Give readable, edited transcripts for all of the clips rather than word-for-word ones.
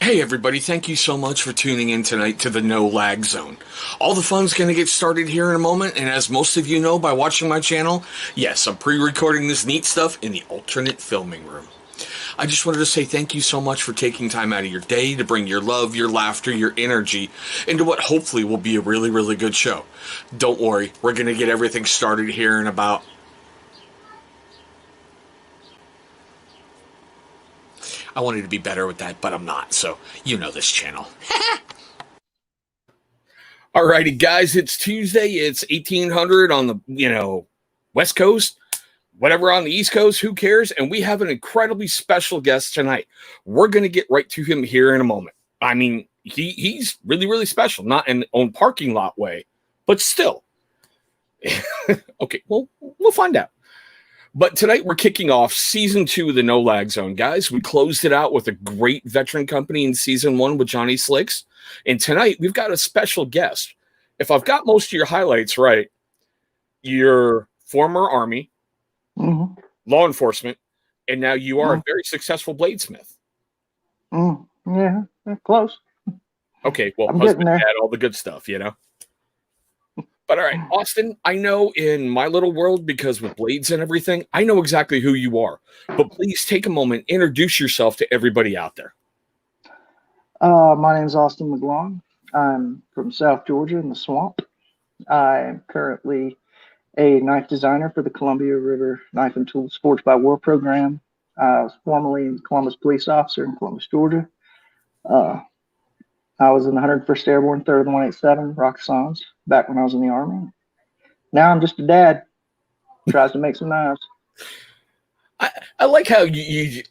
Hey everybody, thank you so much for tuning in tonight to the No Lag Zone. All the fun's going to get started here in a moment, and as most of you know by watching my channel, yes, I'm pre-recording this neat stuff in the alternate filming room. I just wanted to say thank you so much for taking time out of your day to bring your love, your laughter, your energy into what hopefully will be a really, really good show. Don't worry, we're going to get everything started here in about... I wanted to be better with that, but I'm not, so you know this channel. Alrighty, guys, it's Tuesday. It's 1800 on the, West Coast. Whatever on the East Coast, who cares? And we have an incredibly special guest tonight. We're going to get right to him here in a moment. I mean, he's really, really special. Not in own parking lot way, but still. Okay, well, we'll find out. But tonight we're kicking off season 2 of the No Lag Zone, guys. We closed it out with a great veteran company in season 1 with Johnny Slicks. And tonight we've got a special guest. If I've got most of your highlights right, you're former Army, law enforcement, and now you are a very successful bladesmith. Yeah, close. Okay, well, I'm husband, getting there. dad, all the good stuff, But all right, Austin, I know in my little world, because with blades and everything, I know exactly who you are. But please take a moment, introduce yourself to everybody out there. My name's Austin McGlaun. I'm from South Georgia in the swamp. I am currently a knife designer for the Columbia River Knife and Tools Forged by War program. I was formerly a Columbus police officer in Columbus, Georgia. I was in the 101st Airborne, 3rd 187, Rock-A-Sons, back when I was in the Army. Now I'm just a dad, tries to make some knives. I like how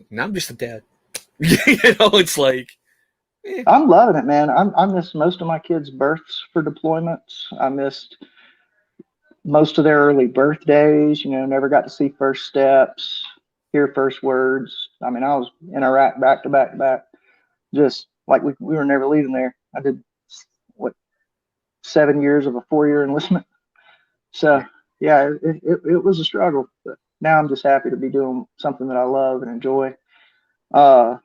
now I'm just a dad. It's like... I'm loving it, man. I missed most of my kids' births for deployments. I missed most of their early birthdays, never got to see first steps, hear first words. I mean, I was in Iraq back to back to back, just like we were never leaving there. I did, 7 years of a 4-year enlistment. So, yeah, it was a struggle. But now I'm just happy to be doing something that I love and enjoy. And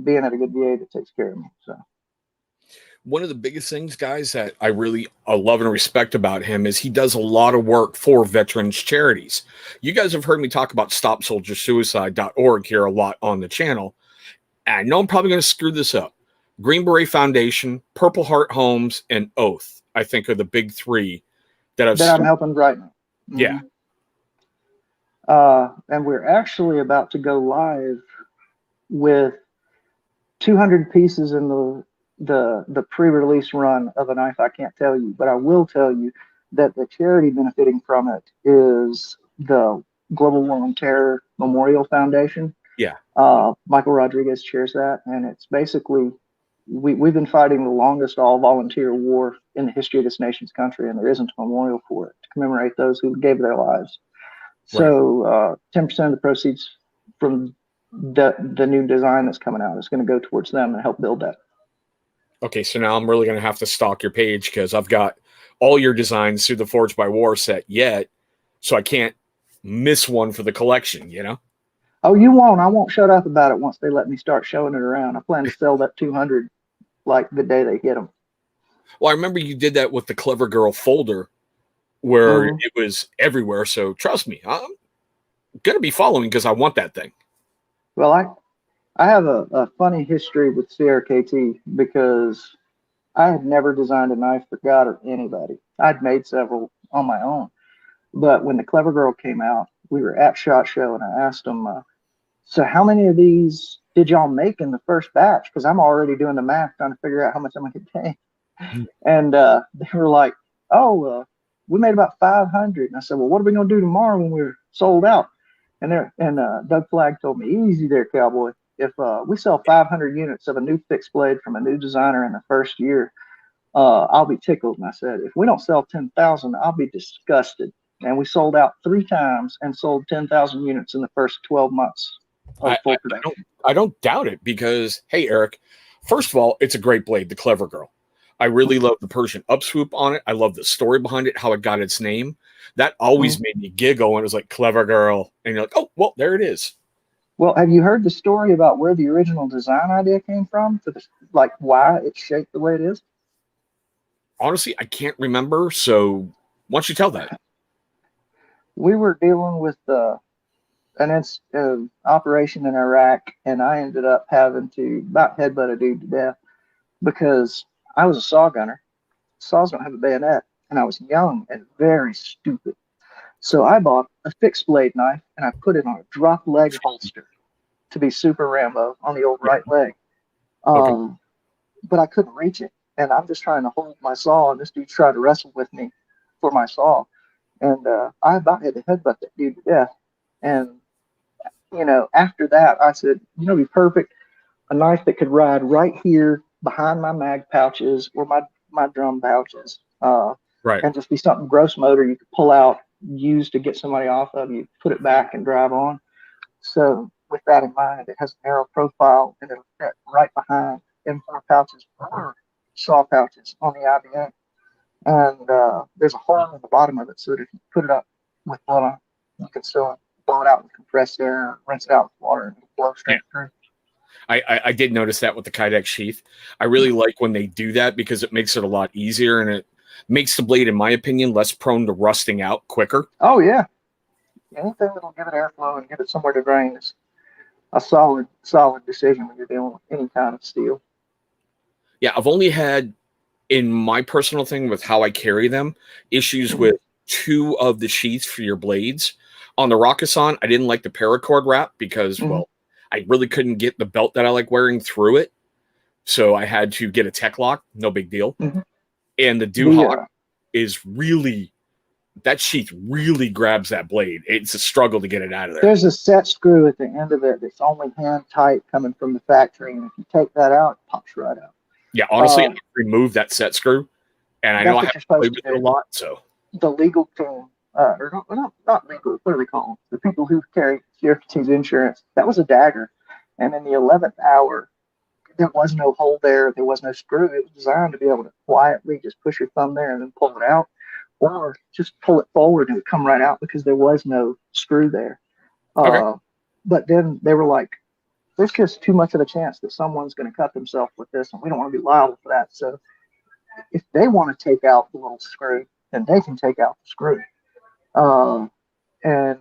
being at a good VA that takes care of me. So, one of the biggest things, guys, that I really love and respect about him is he does a lot of work for veterans charities. You guys have heard me talk about StopSoldierSuicide.org here a lot on the channel. And I know I'm probably going to screw this up. Green Beret Foundation, Purple Heart Homes, and Oath, I think, are the big 3 that I'm helping right now. Yeah. And we're actually about to go live with 200 pieces in the pre-release run of a knife I can't tell you, but I will tell you that the charity benefiting from it is the Global War on Terror Memorial Foundation. Yeah. Michael Rodriguez chairs that, and it's basically we've been fighting the longest all-volunteer war in the history of this nation's country, and there isn't a memorial for it to commemorate those who gave their lives. Right. So 10% of the proceeds from the new design that's coming out is going to go towards them and help build that. Okay, so now I'm really going to have to stalk your page because I've got all your designs through the Forged by War set yet, so I can't miss one for the collection, Oh, you won't. I won't shut up about it once they let me start showing it around. I plan to sell that 200 like the day they get them. Well, I remember you did that with the Clever Girl folder where it was everywhere, so trust me, I'm going to be following because I want that thing. Well, I have a funny history with CRKT because I had never designed a knife for God or anybody. I'd made several on my own. But when the Clever Girl came out, we were at SHOT Show, and I asked them, so how many of these did y'all make in the first batch? Because I'm already doing the math, trying to figure out how much I'm going to contain. And they were like, we made about 500. And I said, well, what are we going to do tomorrow when we're sold out? And Doug Flagg told me, easy there, cowboy. If we sell 500 units of a new fixed blade from a new designer in the first year, I'll be tickled. And I said, if we don't sell 10,000, I'll be disgusted. And we sold out 3 times and sold 10,000 units in the first 12 months of full production. I don't doubt it because, hey, Eric, first of all, it's a great blade, the Clever Girl. I really love the Persian upswoop on it. I love the story behind it, how it got its name. That always made me giggle when it was like Clever Girl. And you're like, oh, well, there it is. Well, have you heard the story about where the original design idea came from? For the, like why it's shaped the way it is? Honestly, I can't remember. So why don't you tell that? We were dealing with an operation in Iraq, and I ended up having to about headbutt a dude to death because I was a saw gunner. Saws don't have a bayonet, and I was young and very stupid. So I bought a fixed blade knife and I put it on a drop leg holster to be super Rambo on the old Yeah. right leg. Okay. But I couldn't reach it. And I'm just trying to hold my saw, and this dude tried to wrestle with me for my saw. And I about had to headbutt that dude to death. And, after that, I said, it'd be perfect. A knife that could ride right here behind my mag pouches or my drum pouches, Right. and just be something gross motor you could pull out, use to get somebody off of you, put it back and drive on. So with that in mind, it has a narrow profile and it'll fit right behind M4 pouches or saw pouches on the IBM. And there's a hole in the bottom of it so that if you put it up with water, you can still blow it out with compressed air, rinse it out with water, and it'll blow Yeah. straight through. I did notice that with the Kydex sheath. I really like when they do that because it makes it a lot easier and it makes the blade, in my opinion, less prone to rusting out quicker. Oh, yeah. Anything that'll give it airflow and give it somewhere to drain is a solid decision when you're dealing with any kind of steel. Yeah, I've only had, in my personal thing with how I carry them, issues with two of the sheaths for your blades. On the Rockasan, I didn't like the paracord wrap because, well, I really couldn't get the belt that I like wearing through it. So I had to get a tech lock, no big deal. And the Duhawk is really, that sheath really grabs that blade. It's a struggle to get it out of there. There's a set screw at the end of it that's only hand tight coming from the factory. And if you take that out, it pops right out. Yeah, honestly, I removed that set screw. And I know I have to play with it a lot. So the legal team, or not legal, what do they call them? The people who carry Charities insurance, that was a dagger. And in the 11th hour, there was no hole there. There was no screw. It was designed to be able to quietly just push your thumb there and then pull it out, or just pull it forward and it would come right out because there was no screw there. Okay. But then they were like, there's just too much of a chance that someone's going to cut themselves with this, and we don't want to be liable for that. So if they want to take out the little screw, then they can take out the screw. And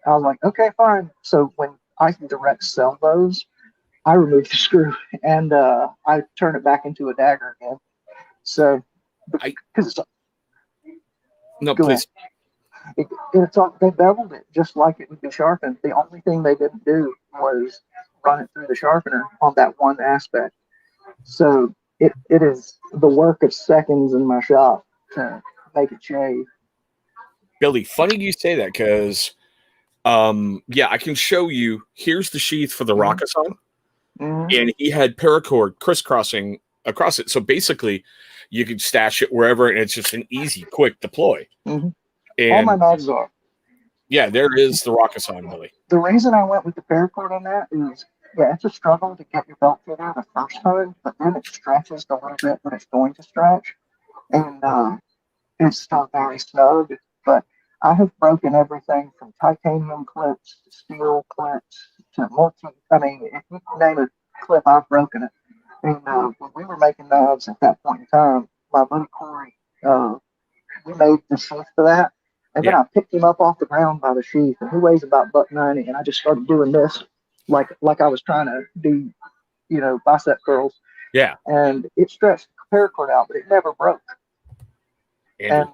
I was like, okay, fine. So when I can direct sell those, I remove the screw and I turn it back into a dagger again. So because it's no, please. It's all, they beveled it just like it would be sharpened. The only thing they didn't do was run it through the sharpener on that one aspect. So it is the work of seconds in my shop to make it shave. Billy, funny you say that because, yeah, I can show you. Here's the sheath for the Rockasan, and he had paracord crisscrossing across it. So basically, you could stash it wherever, and it's just an easy, quick deploy. And all my knives are. Yeah, there is the Rockasan, Billy. The reason I went with the paracord on that is, yeah, it's a struggle to get your belt through there the first time, but then it stretches the little bit that it's going to stretch, and it's still very snug. But I have broken everything from titanium clips to steel clips to I mean, if you name a clip, I've broken it. And when we were making knives at that point in time, my buddy Corey, we made the sheath for that. And then I picked him up off the ground by the sheath, and he weighs about $190, and I just started doing this like I was trying to do, bicep curls. Yeah. And it stretched the paracord out, but it never broke. And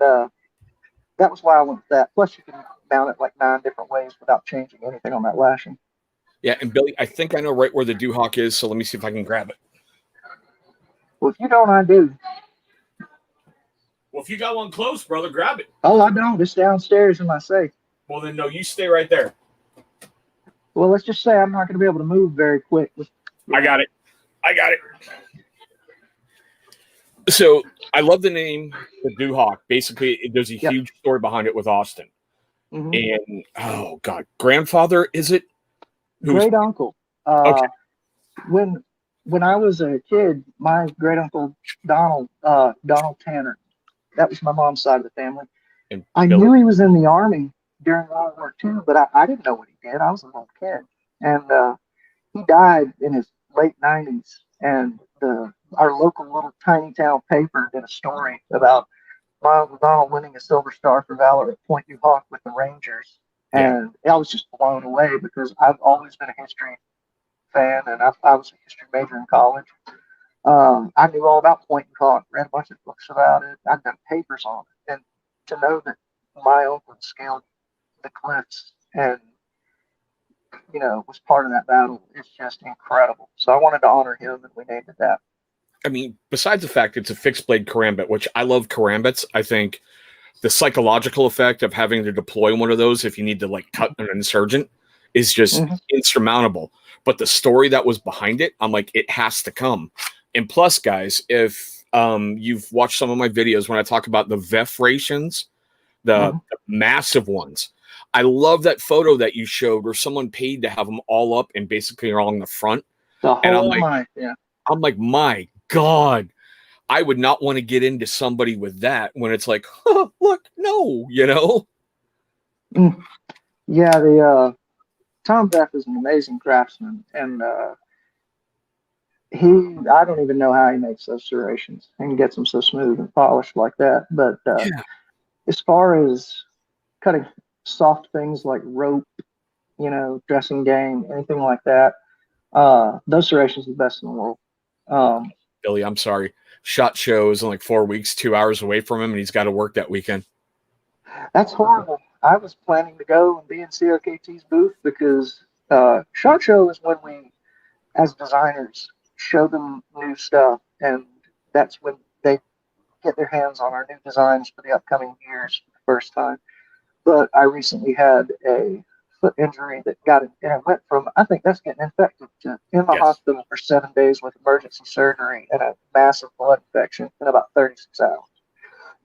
that was why I went with that. Plus, you can mount it like 9 different ways without changing anything on that lashing. Yeah, and Billy, I think I know right where the Duhawk is, so let me see if I can grab it. Well, if you don't, I do. Well, if you got one close, brother, grab it. Oh, I don't. It's downstairs in my safe. Well, then, no, you stay right there. Well, let's just say I'm not going to be able to move very quick. I got it. So I love the name, the Duhawk. Basically, there's a huge story behind it with Austin. And, oh, God, grandfather, is it? Great uncle. Okay. When I was a kid, my great uncle Donald Tanner, that was my mom's side of the family. I knew he was in the Army during World War II, but I didn't know what he did. I was a little kid. and he died in his late 90s. And our local little tiny town paper did a story about Miles McDonald winning a Silver Star for Valor at Point Du Hoc with the Rangers. Yeah. And I was just blown away because I've always been a history fan, and I was a history major in college. I knew all about Point Du Hoc, read a bunch of books about it. I've done papers on it. And to know that my uncle scaled the cliffs and, was part of that battle is just incredible. So I wanted to honor him, and we named it that. I mean, besides the fact it's a fixed blade karambit, which I love karambits, I think the psychological effect of having to deploy one of those if you need to like cut an insurgent is just insurmountable. But the story that was behind it, I'm like, it has to come. And plus, guys, if you've watched some of my videos when I talk about the VEF rations, the massive ones, I love that photo that you showed where someone paid to have them all up and basically along the front. And I'm like, my God, I would not want to get into somebody with that when it's like, oh, look, no, Yeah, the Tom Beck is an amazing craftsman, and I don't even know how he makes those serrations and gets them so smooth and polished like that. But as far as cutting soft things like rope, dressing game, anything like that, those serrations are the best in the world. Billy, I'm sorry. SHOT Show is in like 4 weeks, 2 hours away from him, and he's got to work that weekend. That's horrible. I was planning to go and be in CRKT's booth because SHOT Show is when we, as designers, show them new stuff, and that's when they get their hands on our new designs for the upcoming years for the first time. But I recently had a foot injury that got it, and it went from, I think that's getting infected, to in the hospital for 7 days with emergency surgery and a massive blood infection in about 36 hours.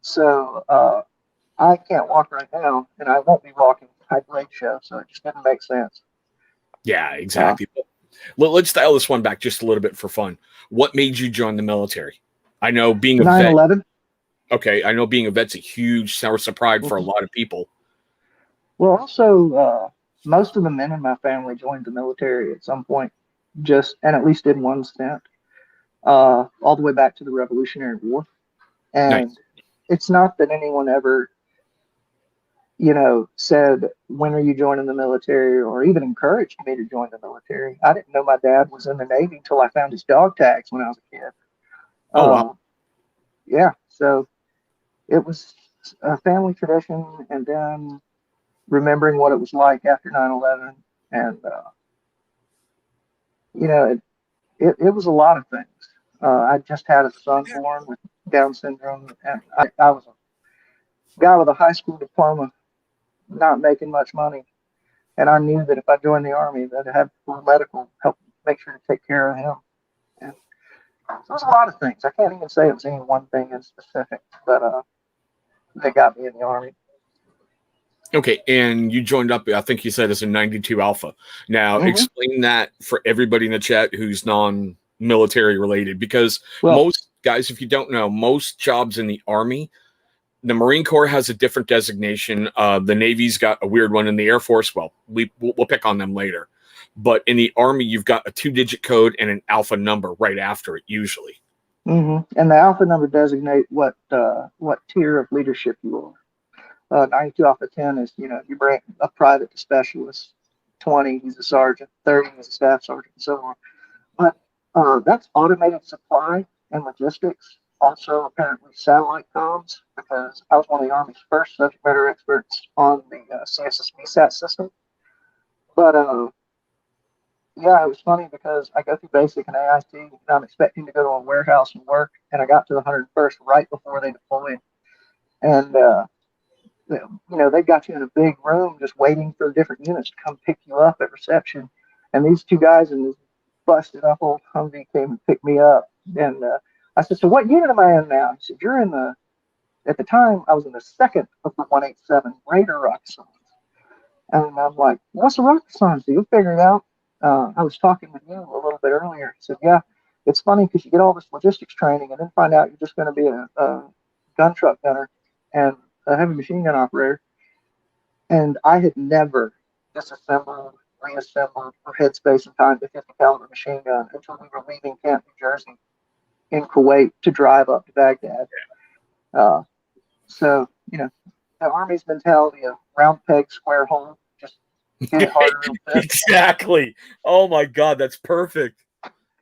So I can't walk right now, and I won't be walking high blade show, so it just didn't make sense. Yeah, exactly. Let's dial this one back just a little bit for fun. What made you join the military? I know being a 9/11. vet. Okay, I know being a vet's a huge source of pride for a lot of people. Well, also, most of the men in my family joined the military at some point, and at least did one stint, all the way back to the Revolutionary War. And it's not that anyone ever, said, when are you joining the military, or even encouraged me to join the military. I didn't know my dad was in the Navy until I found his dog tags when I was a kid. Oh, wow. Yeah, so it was a family tradition, and then remembering what it was like after 9/11, and it was a lot of things. I just had a son born with Down syndrome, and I was a guy with a high school diploma, not making much money, and I knew that if I joined the Army, that I'd have full medical help make sure to take care of him. And so it was a lot of things. I can't even say it was any one thing in specific, but that got me in the Army. Okay, and you joined up, I think you said, as a 92 Alpha. Now, explain that for everybody in the chat who's non-military related, because most guys, if you don't know, most jobs in the Army, the Marine Corps has a different designation. The Navy's got a weird one, in the Air Force, we'll pick on them later. But in the Army, you've got a 2-digit code and an alpha number right after it, usually. And the alpha number designate what tier of leadership you are. 92 Alpha 10 is, you bring a private to specialist. 20, he's a sergeant. 30, he's a staff sergeant, and so on. But that's automated supply and logistics. Also, apparently, satellite comms, because I was one of the Army's first subject matter experts on the CSS-BSAT system. But yeah, it was funny because I go through basic and AIT, and I'm expecting to go to a warehouse and work, and I got to the 101st right before they deployed. And they got you in a big room just waiting for different units to come pick you up at reception. And these two guys in this busted up old Humvee came and picked me up. And I said, so what unit am I in now? He said, you're in at the time, I was in the second of the 187 Raider rocket songs. And I'm like, what's the rocket songs? Do you figure it out? I was talking with you a little bit earlier. He said, yeah, it's funny because you get all this logistics training and then find out you're just going to be a gun truck gunner and a heavy machine gun operator. And I had never disassembled, reassembled for headspace and time the 50 caliber machine gun until we were leaving Camp, New Jersey in Kuwait to drive up to Baghdad. So, the Army's mentality of round peg, square hole, just hit it harder real quick. Exactly. Oh my God, that's perfect.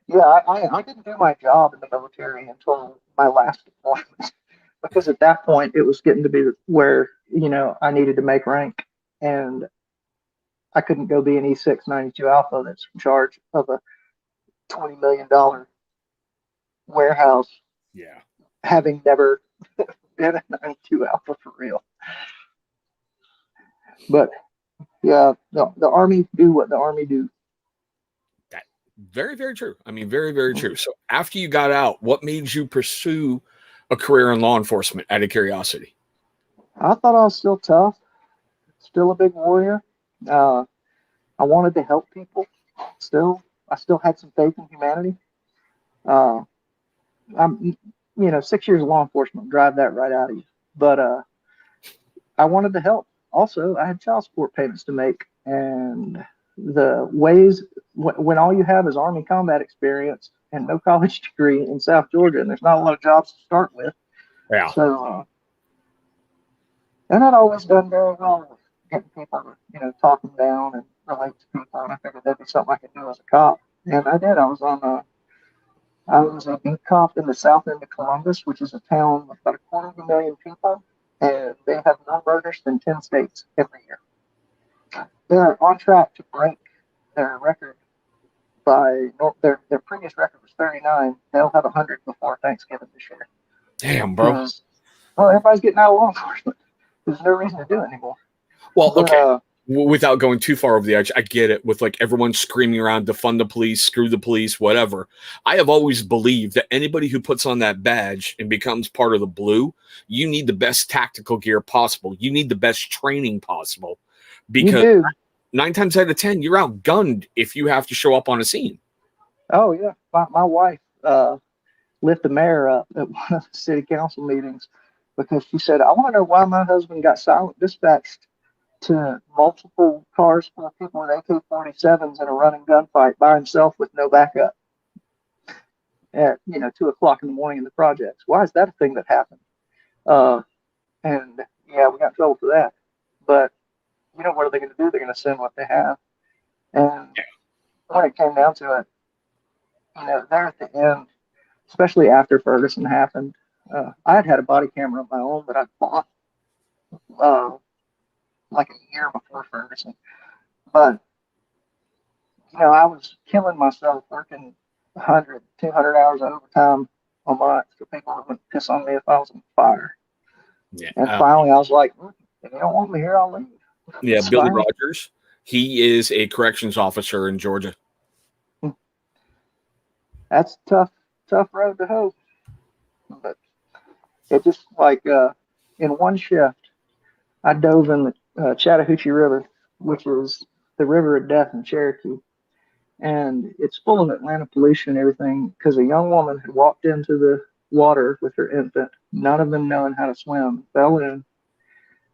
Yeah, I didn't do my job in the military until my last deployment because at that point it was getting to be where, I needed to make rank and I couldn't go be an E692 Alpha that's in charge of a $20 million warehouse. Yeah. Having never been a 92 Alpha for real. But yeah, the Army do what the Army do. Very, very true. I mean, very, very true. So after you got out, what made you pursue a career in law enforcement out of curiosity? I thought I was still tough, still a big warrior. I wanted to help people. I still had some faith in humanity. I'm, 6 years of law enforcement drive that right out of you. But I wanted to help. Also, I had child support payments to make, and the ways when all you have is Army combat experience and no college degree in South Georgia, and there's not a lot of jobs to start with. Yeah. So, and I'd always done very well with getting people to, talk them down and relate to people, and I figured that'd be something I could do as a cop. And I did. I was a beat cop in the south end of Columbus, which is a town with about 250,000 people, and they have more murders than 10 states every year. They're on track to break their record by their previous record was 39. They'll have 100 before Thanksgiving this year. Damn, bro. Well, everybody's getting out of law enforcement. There's no reason to do it anymore. Well, okay. Without going too far over the edge, I get it with like everyone screaming around, defund the police, screw the police, whatever. I have always believed that anybody who puts on that badge and becomes part of the blue, you need the best tactical gear possible. You need the best training possible because 9 times out of 10, you're outgunned if you have to show up on a scene. Oh, yeah. My wife lit the mayor up at one of the city council meetings because she said, I want to know why my husband got silent dispatched to multiple cars full of people with AK-47s in a running gunfight by himself with no backup at 2:00 in the morning in the projects. Why is that a thing that happened? And yeah, we got in trouble for that. But what are they going to do? They're going to send what they have. And when it came down to it, there at the end, especially after Ferguson happened, I had a body camera of my own that I bought like a year before Ferguson. But, I was killing myself working 100, 200 hours of overtime a month for people who would piss on me if I was on fire. Yeah. And finally I was like, if you don't want me here, I'll leave. Yeah, it's Billy Rogers. He is a corrections officer in Georgia. That's a tough road to hoe. But it just like in one shift, I dove in the Chattahoochee River, which is the river of death in Cherokee. And it's full of Atlanta pollution and everything because a young woman had walked into the water with her infant, none of them knowing how to swim, fell in.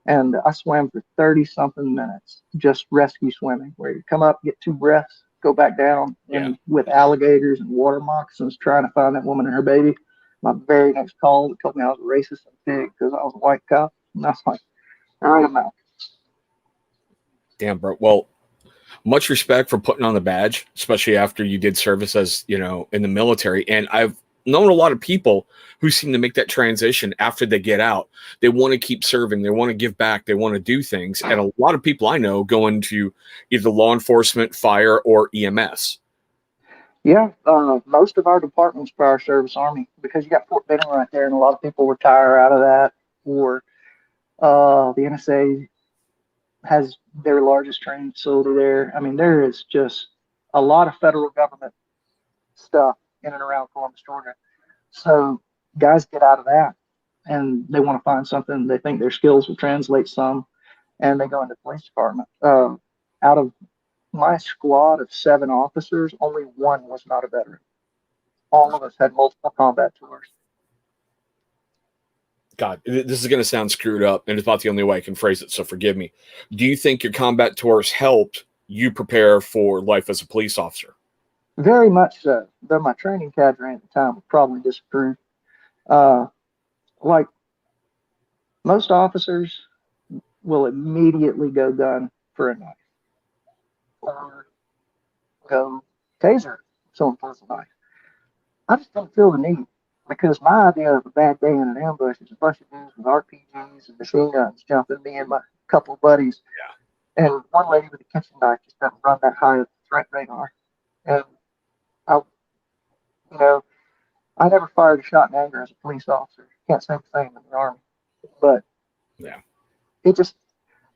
And I swam for 30-something minutes, just rescue swimming, where you come up, get 2 breaths, go back down, and with alligators and water moccasins trying to find that woman and her baby. My very next call, they told me I was a racist and pig because I was a white cop. And I was like, all right, I'm out. Damn, bro. Well, much respect for putting on the badge, especially after you did service as, in the military. And I've known a lot of people who seem to make that transition after they get out. They want to keep serving. They want to give back. They want to do things. And a lot of people I know go into either law enforcement, fire, or EMS. Yeah, most of our departments for our service Army, because you got Fort Benning right there, and a lot of people retire out of that, or the NSA has their largest training facility there. I mean, there is just a lot of federal government stuff in and around Columbus, Georgia. So guys get out of that and they want to find something. They think their skills will translate some, and they go into the police department. Out of my squad of 7 officers, only 1 was not a veteran. All of us had multiple combat tours. God, this is going to sound screwed up, and it's about the only way I can phrase it, so forgive me. Do you think your combat tours helped you prepare for life as a police officer. Very much so. Though my training cadre at the time would probably disapprove. Like most officers will immediately go gun for a knife or go taser someone pulls a knife. I just don't feel the need because my idea of a bad day in an ambush is a bunch of dudes with RPGs and machine guns jumping me and my couple of buddies. Yeah. And one lady with a kitchen knife just doesn't run that high of the threat radar. And I, you know, I never fired a shot in anger as a police officer. Can't say the same in the Army. But yeah, it just,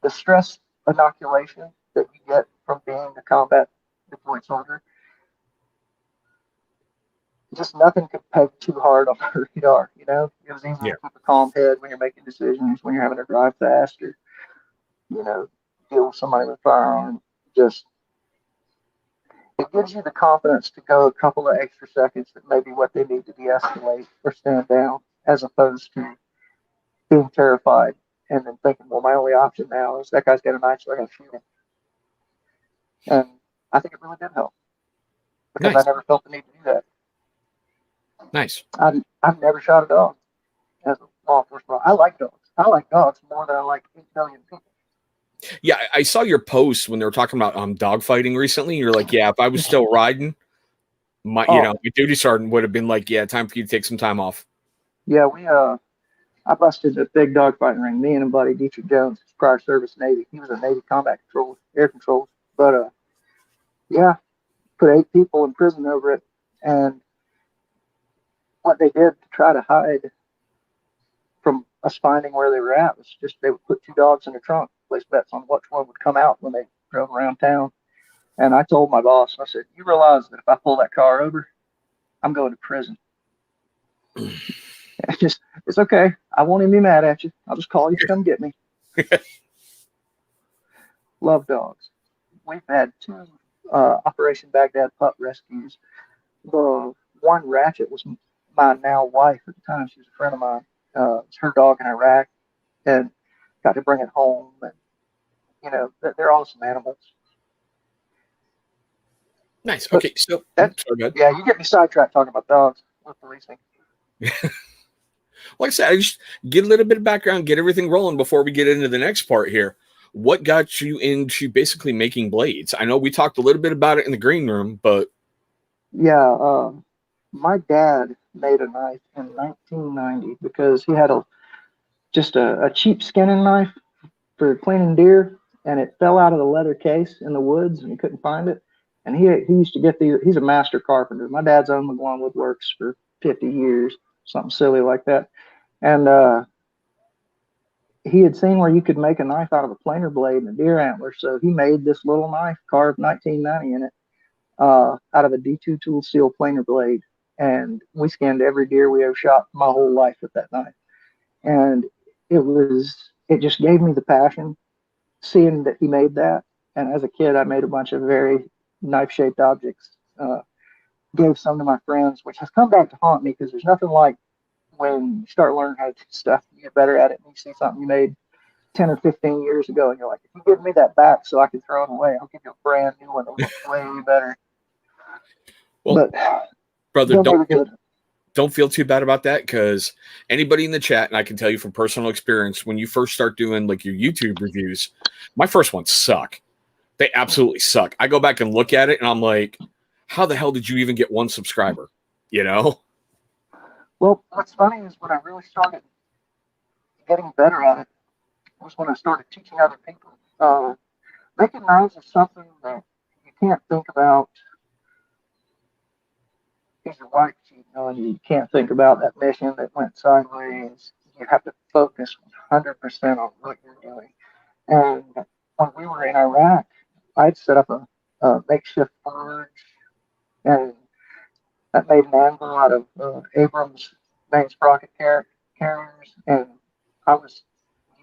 the stress inoculation that you get from being a combat deployed soldier, just nothing could peg too hard on the radar. You know, it was easy to keep a calm head when you're making decisions, when you're having to drive fast, or deal with somebody with a firearm. Just it gives you the confidence to go a couple of extra seconds that maybe what they need to de-escalate or stand down, as opposed to being terrified and then thinking, well, my only option now is that guy's got a knife, so I got to shoot him. And I think it really did help because I never felt the need to do that. Nice. I've never shot a dog as a law enforcement. I like dogs. I like dogs more than I like 8 billion people. Yeah, I saw your post when they were talking about dog fighting recently. You're like, yeah, if I was still riding, my duty sergeant would have been like, yeah, time for you to take some time off. Yeah, I busted a big dog fighting ring. Me and a buddy, Dietrich Jones, prior service Navy. He was a Navy combat control, air control. But put 8 people in prison over it. And what they did to try to hide from us finding where they were at was just they would put 2 dogs in the trunk, place bets on which one would come out when they drove around town. And I told my boss, I said, you realize that if I pull that car over, I'm going to prison. It's okay. I won't even be mad at you. I'll just call you to come get me. Love dogs. We've had 2 Operation Baghdad pup rescues. The one Ratchet was my now wife at the time. She was a friend of mine. It's her dog in Iraq, and got to bring it home. And they're awesome animals. Nice. Okay, so yeah, you get me sidetracked talking about dogs with policing. Like I said, I just get a little bit of background, get everything rolling before we get into the next part here. What got you into basically making blades? I know we talked a little bit about it in the green room, but yeah, my dad made a knife in 1990 because he had just a cheap skinning knife for cleaning deer, and it fell out of the leather case in the woods, and he couldn't find it. And he used to get he's a master carpenter. My dad's owned McGlaughlin Woodworks for 50 years, something silly like that. And he had seen where you could make a knife out of a planer blade and a deer antler. So he made this little knife, carved 1990 in it, out of a D2 tool steel planer blade. And we skinned every deer we ever shot my whole life with that knife. And it just gave me the passion seeing that he made that. And as a kid, I made a bunch of very knife-shaped objects, gave some to my friends, which has come back to haunt me because there's nothing like when you start learning how to do stuff, you get better at it, and you see something you made 10 or 15 years ago, and you're like, if you give me that back so I can throw it away, I'll give you a brand new one that looks way better. Well, but, brother, don't feel too bad about that, because anybody in the chat, and I can tell you from personal experience, when you first start doing like your YouTube reviews, my first ones suck. They absolutely suck. I go back and look at it, and I'm like, how the hell did you even get 1 subscriber? Well, what's funny is when I really started getting better at it was when I started teaching other people. Making knives is something that you can't think about. If your wife cheating on you, you can't think about that mission that went sideways. You have to focus 100% on what you're doing. And when we were in Iraq, I'd set up a makeshift forge, and that made an anvil out of Abrams main sprocket carriers, and I was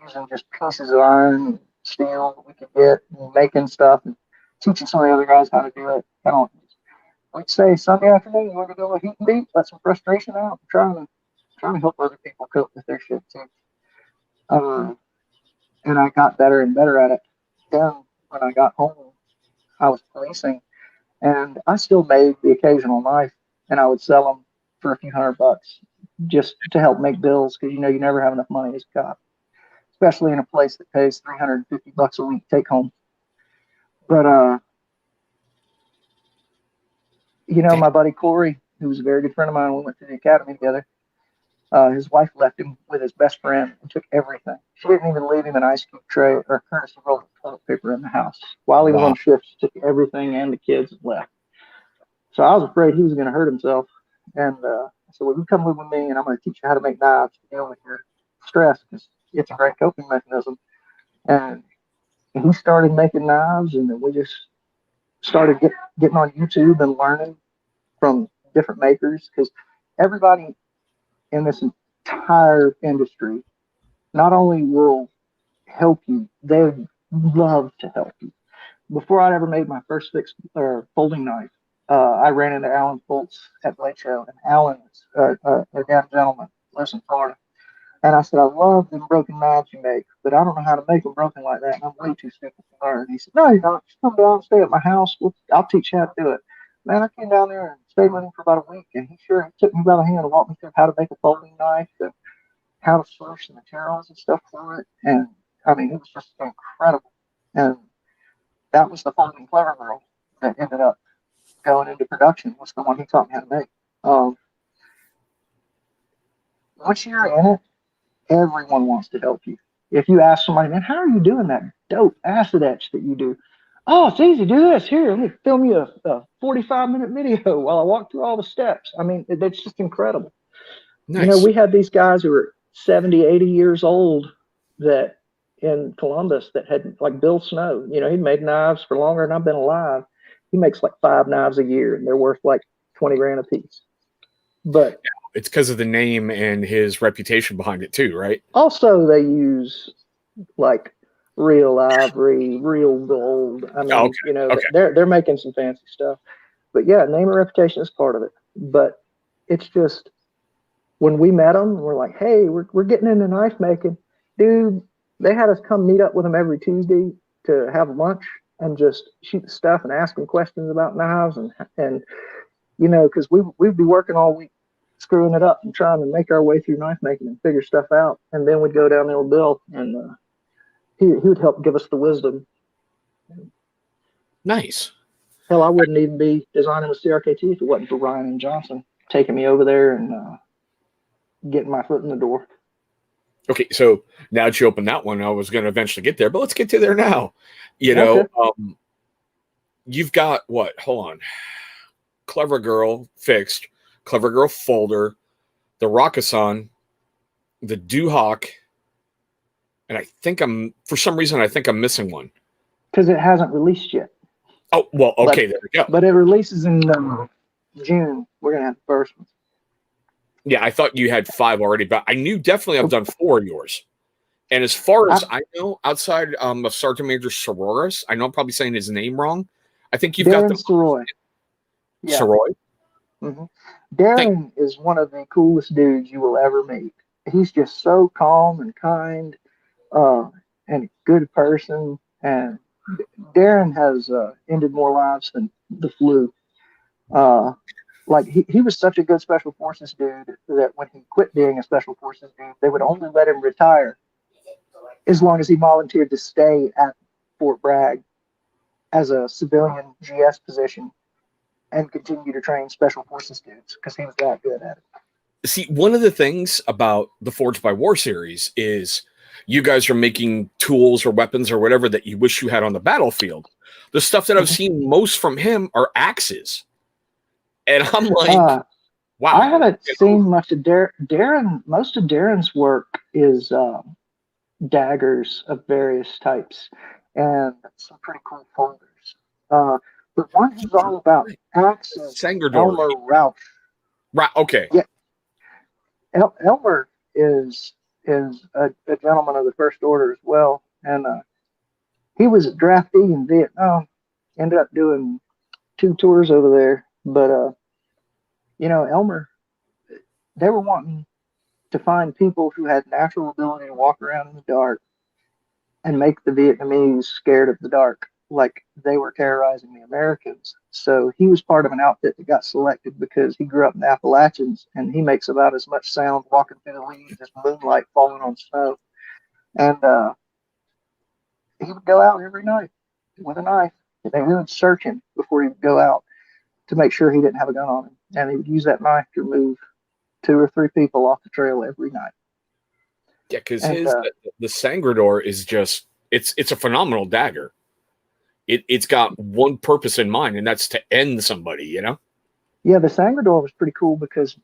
using just pieces of iron and steel that we could get and making stuff and teaching some of the other guys how to do it. We'd say Sunday afternoon, you want to do a heat and beat, let some frustration out, trying to help other people cope with their shit too. And I got better and better at it. Then when I got home, I was policing, and I still made the occasional knife, and I would sell them for a few $100 just to help make bills, because you know you never have enough money as a cop, especially in a place that pays $350 a week take home. But my buddy Corey, who was a very good friend of mine, we went to the academy together. His wife left him with his best friend and took everything. She didn't even leave him an ice cube tray or a courtesy roll of toilet paper in the house. While he was on Wow. shift, she took everything and the kids and left. So I was afraid he was going to hurt himself. And I said, well, you come live with me, and I'm going to teach you how to make knives to deal with your stress, because it's a great coping mechanism. And he started making knives, and then we just started getting on YouTube and learning from different makers, because everybody in this entire industry not only will help you, they love to help you. Before I'd ever made my first fixed or folding knife, I ran into Alan Foltz at Blade Show, and Alan's a damn gentleman, lives in Florida. And I said, I love them broken knives you make, but I don't know how to make them broken like that, and I'm way too stupid to learn. He said, no, you're not. Just come down and stay at my house. I'll teach you how to do it. Man, I came down there and stayed with him for about a week, and he took me by the hand and walked me through how to make a folding knife and how to source the materials and stuff for it. And I mean, it was just incredible. And that was the folding Clever Girl that ended up going into production, was the one he taught me how to make. Once you're in it, everyone wants to help you. If you ask somebody, man, how are you doing that dope acid etch that you do? Oh, it's easy. Do this. Here, let me film you a 45-minute video while I walk through all the steps. I mean, it's just incredible. Nice. We had these guys who were 70, 80 years old that in Columbus that had, like Bill Snow, he'd made knives for longer than I've been alive. He makes like 5 knives a year, and they're worth like 20 grand a piece. But it's because of the name and his reputation behind it too, right? Also, they use like real ivory, real gold. I mean, Okay. they're making some fancy stuff. But yeah, name and reputation is part of it. But it's just, when we met them, we're like, hey, we're getting into knife making. Dude, they had us come meet up with them every Tuesday to have lunch and just shoot the stuff and ask them questions about knives. And because we'd be working all week screwing it up and trying to make our way through knife making and figure stuff out. And then we'd go down there with Bill, and he would help give us the wisdom. Nice. Hell, I wouldn't even be designing with CRKT if it wasn't for Ryan and Johnson taking me over there and getting my foot in the door. Okay, so now that you open that one, I was going to eventually get there, but let's get to there now. You've got what? Hold on. Clever Girl fixed, Clever Girl folder, the Rakkasan, the Duhawk, and I think for some reason I'm missing one. Because it hasn't released yet. Oh, well, okay, there we go. But it releases in June. We're going to have the first one. Yeah, I thought you had 5 already, but I knew definitely I've done 4 of yours. And as far as I know, outside of Sergeant Major Sororis, I know I'm probably saying his name wrong. I think you've got the Soroy. Yeah. Soroy. Mm-hmm. Darren is one of the coolest dudes you will ever meet. He's just so calm and kind, and a good person. And Darren has ended more lives than the flu. Like he was such a good special forces dude that when he quit being a special forces dude, they would only let him retire as long as he volunteered to stay at Fort Bragg as a civilian GS position and continue to train special forces dudes, because he was that good at it. See, one of the things about the Forged by War series is you guys are making tools or weapons or whatever that you wish you had on the battlefield. The stuff that I've seen most from him are axes. And I'm like, wow. I haven't seen much of Darren. Most of Darren's work is daggers of various types and some pretty cool folders. But one who's all about axes, Elmer Rauch. Right. Okay. Yeah. Elmer is a gentleman of the First Order as well, and he was a draftee in Vietnam. Ended up doing 2 tours over there, but Elmer, they were wanting to find people who had natural ability to walk around in the dark and make the Vietnamese scared of the dark like they were terrorizing the Americans. So he was part of an outfit that got selected because he grew up in the Appalachians, and he makes about as much sound walking through the leaves as moonlight falling on snow. And he would go out every night with a knife. They would search him before he would go out to make sure he didn't have a gun on him. And he would use that knife to remove 2 or 3 people off the trail every night. Yeah, because And the Sangrador is just it's a phenomenal dagger. It's got one purpose in mind, and that's to end somebody, you know? yeah, the Sangrador was pretty cool because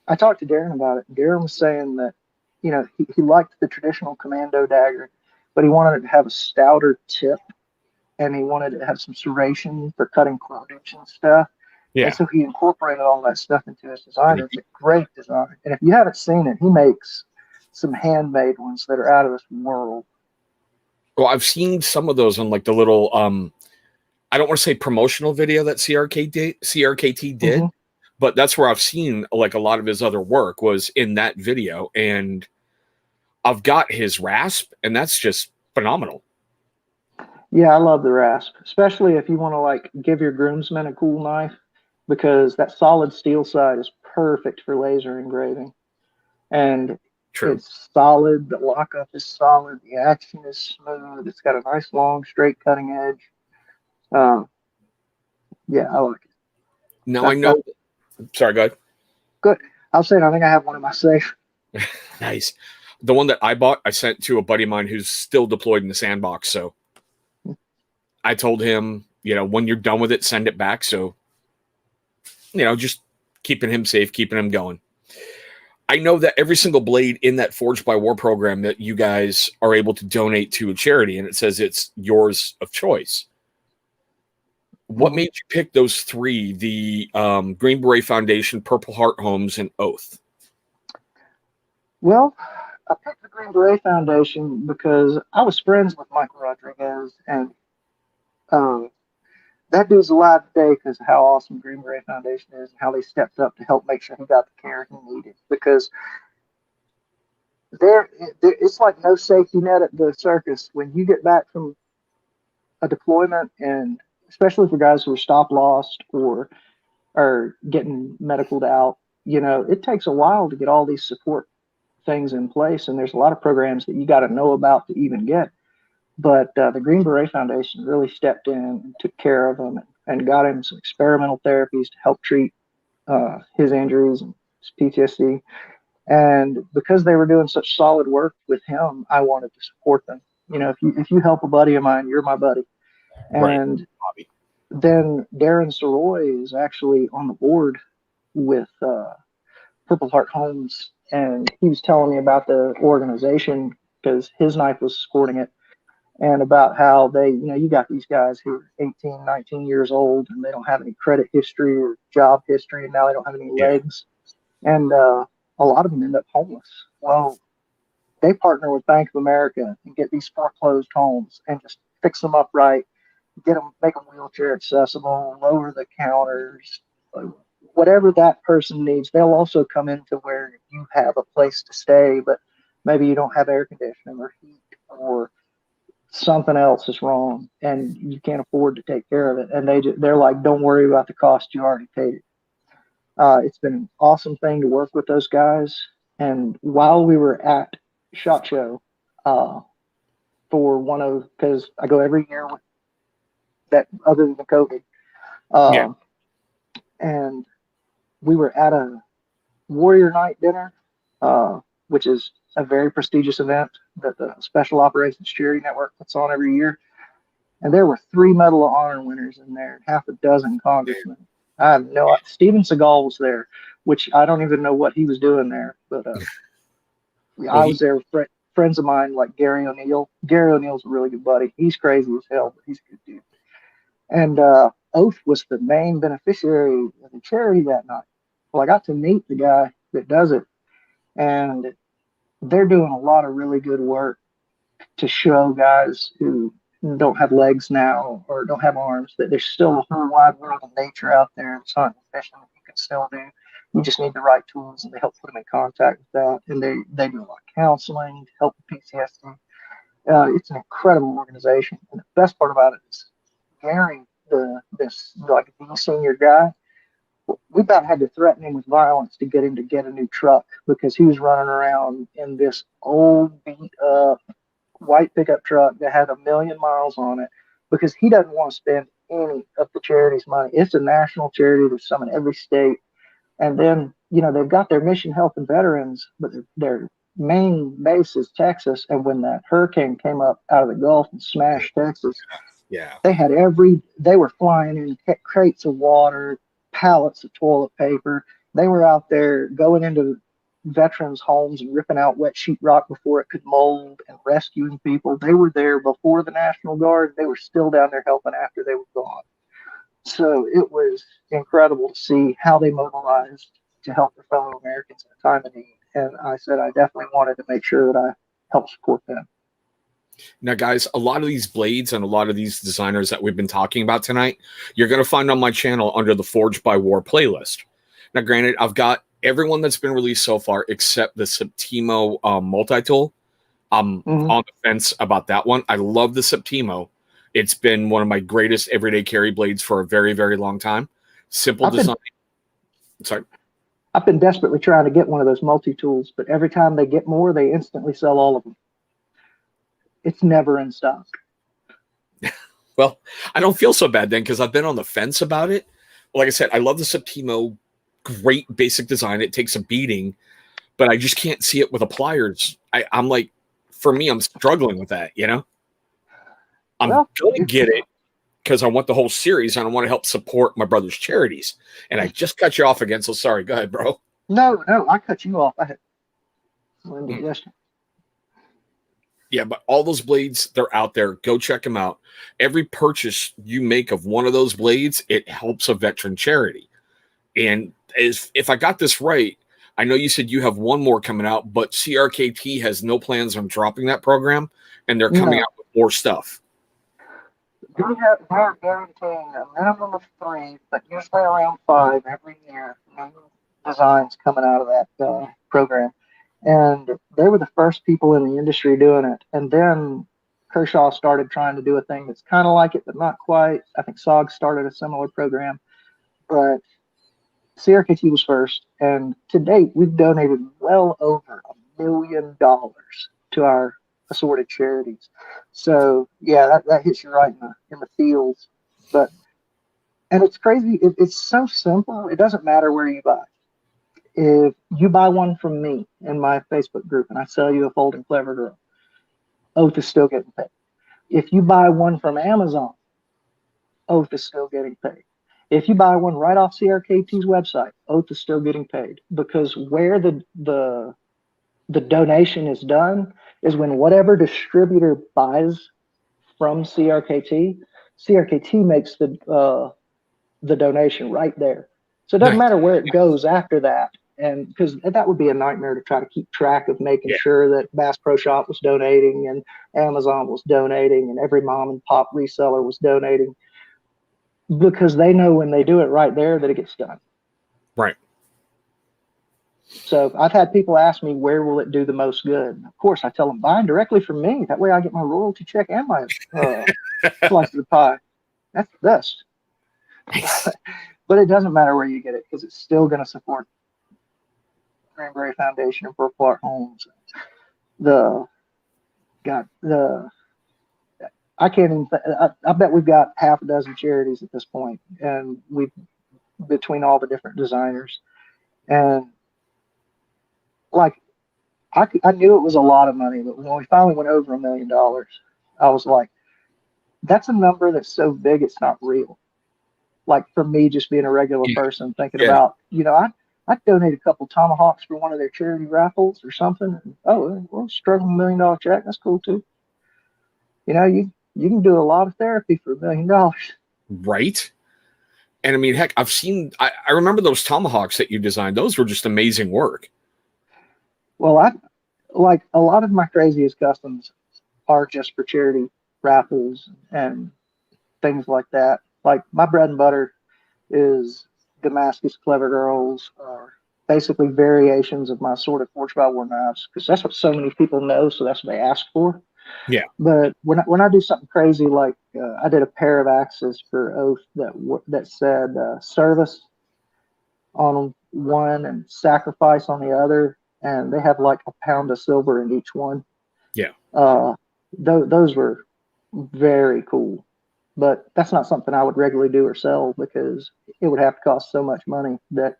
I talked to Darren about it. Darren was saying that, he liked the traditional commando dagger, but he wanted it to have a stouter tip, and he wanted it to have some serration for cutting cordage and stuff. And Yeah. so he incorporated all that stuff into his design. And It's a great design. And if you haven't seen it, he makes some handmade ones that are out of this world. well, I've seen some of those on like the little I don't want to say promotional video that CRKT did, Mm-hmm. but that's where I've seen like a lot of his other work was in that video, and I've got his rasp, and that's just phenomenal. Yeah, I love the rasp, especially if you want to like give your groomsmen a cool knife, because that solid steel side is perfect for laser engraving. And True. it's solid. The lockup is solid. The action is smooth. It's got a nice long straight cutting edge. Um, yeah, I like it. Now I know. Sorry, go ahead. Good. I'll say I think I have one in my safe. Nice. The one that I bought, I sent to a buddy of mine who's still deployed in the sandbox. So I told him, when you're done with it, send it back. So, just keeping him safe, keeping him going. I know that every single blade in that Forged by War program that you guys are able to donate to a charity, and it says it's yours of choice. What made you pick those 3, the Green Beret Foundation, Purple Heart Homes, and Oath? Well, I picked the Green Beret Foundation because I was friends with Michael Rodriguez, and that dude's alive today because of how awesome Green Beret Foundation is and how they stepped up to help make sure he got the care he needed. Because it's like no safety net at the circus. When you get back from a deployment, and especially for guys who are stop lost or are getting medicaled out, it takes a while to get all these support things in place. And there's a lot of programs that you got to know about to even get. But the Green Beret Foundation really stepped in and took care of him and got him some experimental therapies to help treat his injuries and his PTSD. And because they were doing such solid work with him, I wanted to support them. If you help a buddy of mine, you're my buddy. And Right. then Darren Soroy is actually on the board with Purple Heart Homes, and he was telling me about the organization because his knife was supporting it, and about how they, you got these guys who are 18, 19 years old, and they don't have any credit history or job history, and now they don't have any legs. And a lot of them end up homeless. Well, they partner with Bank of America and get these foreclosed homes and just fix them up right, make them wheelchair accessible, lower the counters, whatever that person needs. They'll also come into where you have a place to stay, but maybe you don't have air conditioning or heat, or something else is wrong and you can't afford to take care of it. And they're like, don't worry about the cost, you already paid it. It's been an awesome thing to work with those guys. And while we were at SHOT Show, because I go every year with that, other than the COVID, and we were at a Warrior Night dinner, which is a very prestigious event that the Special Operations Charity Network puts on every year. And there were 3 Medal of Honor winners in there, and half a dozen congressmen. I have no idea. Steven Seagal was there, which I don't even know what he was doing there. But I was there with friends of mine like Gary O'Neill. Gary O'Neill's a really good buddy. He's crazy as hell, but he's a good dude. And Oath was the main beneficiary of the charity that night. Well, I got to meet the guy that does it, and they're doing a lot of really good work to show guys who don't have legs now or don't have arms that there's still a whole wide world of nature out there and hunting, fishing that you can still do. You just need the right tools, and they help put them in contact with that. And they do a lot of counseling to help with PTSD. It's an incredible organization. And the best part about it is Gary, this like the senior guy, we about had to threaten him with violence to get him to get a new truck because he was running around in this old beat up white pickup truck that had 1,000,000 miles on it because he doesn't want to spend any of the charity's money. It's a national charity. There's some in every state. And then, they've got their mission health and veterans, but their main base is Texas. And when that hurricane came up out of the Gulf and smashed Texas, Yeah. they were flying in crates of water, pallets of toilet paper. They were out there going into veterans' homes and ripping out wet sheetrock before it could mold and rescuing people. They were there before the National Guard. They were still down there helping after they were gone. So it was incredible to see how they mobilized to help their fellow Americans in a time of need. And I said I definitely wanted to make sure that I helped support them. Now, guys, a lot of these blades and a lot of these designers that we've been talking about tonight, you're going to find on my channel under the Forged by War playlist. Now, granted, I've got everyone that's been released so far except the Septimo multi-tool. I'm on the fence about that one. I love the Septimo. It's been one of my greatest everyday carry blades for a very, very long time. Simple design. Sorry. I've been desperately trying to get one of those multi-tools, but every time they get more, they instantly sell all of them. It's never in stock. Well, I don't feel so bad then because I've been on the fence about it. Like I said, I love the Septimo. Great basic design. It takes a beating, but I just can't see it with a pliers. I'm like, for me, I'm struggling with that, I'm going to get it because I want the whole series and I want to help support my brother's charities. And I just cut you off again, so sorry. Go ahead, bro. No, I cut you off. I had indigestion. Yeah, but all those blades, they're out there. Go check them out. Every purchase you make of one of those blades, it helps a veteran charity. And if I got this right, I know you said you have one more coming out, but CRKT has no plans on dropping that program, and they're coming out with more stuff. They're guaranteeing a minimum of 3, but usually around 5 every year. New designs coming out of that program. And they were the first people in the industry doing it. And then Kershaw started trying to do a thing that's kind of like it, but not quite. I think SOG started a similar program. But CRKT was first. And to date, we've donated well over $1 million to our assorted charities. So, yeah, that hits you right in the feels. And it's crazy. It's so simple. It doesn't matter where you buy. If you buy one from me in my Facebook group and I sell you a folding Clever Girl, Oath is still getting paid. If you buy one from Amazon, Oath is still getting paid. If you buy one right off CRKT's website, Oath is still getting paid, because where the donation is done is when whatever distributor buys from CRKT makes the donation right there. So it doesn't matter where it goes after that. And because that would be a nightmare to try to keep track of making sure that Bass Pro Shop was donating and Amazon was donating and every mom and pop reseller was donating, because they know when they do it right there that it gets done. Right. So I've had people ask me, where will it do the most good? Of course, I tell them, buy directly from me. That way I get my royalty check and my slice of the pie. That's the best. But it doesn't matter where you get it, because it's still going to support Cranberry Foundation and Purple Heart Homes. I can't even. I bet we've got half a dozen charities at this point, and we've between all the different designers, and like I knew it was a lot of money, but when we finally went over $1 million, I was like, that's a number that's so big it's not real. Like, for me, just being a regular person thinking about, I'd donate a couple tomahawks for one of their charity raffles or something. And, we're struggling $1 million check. That's cool too. You can do a lot of therapy for $1 million. Right. And I mean, heck, I remember those tomahawks that you designed. Those were just amazing work. Well, I like a lot of my craziest customs are just for charity raffles and things like that. Like, my bread and butter is Damascus Clever Girls, or basically variations of my assorted Forged by War knives, because that's what so many people know, so that's what they ask for. Yeah. But when I do something crazy, like I did a pair of axes for Oath that said service on one and sacrifice on the other, and they have like a pound of silver in each one. Yeah. Those were very cool, but that's not something I would regularly do or sell because it would have to cost so much money that.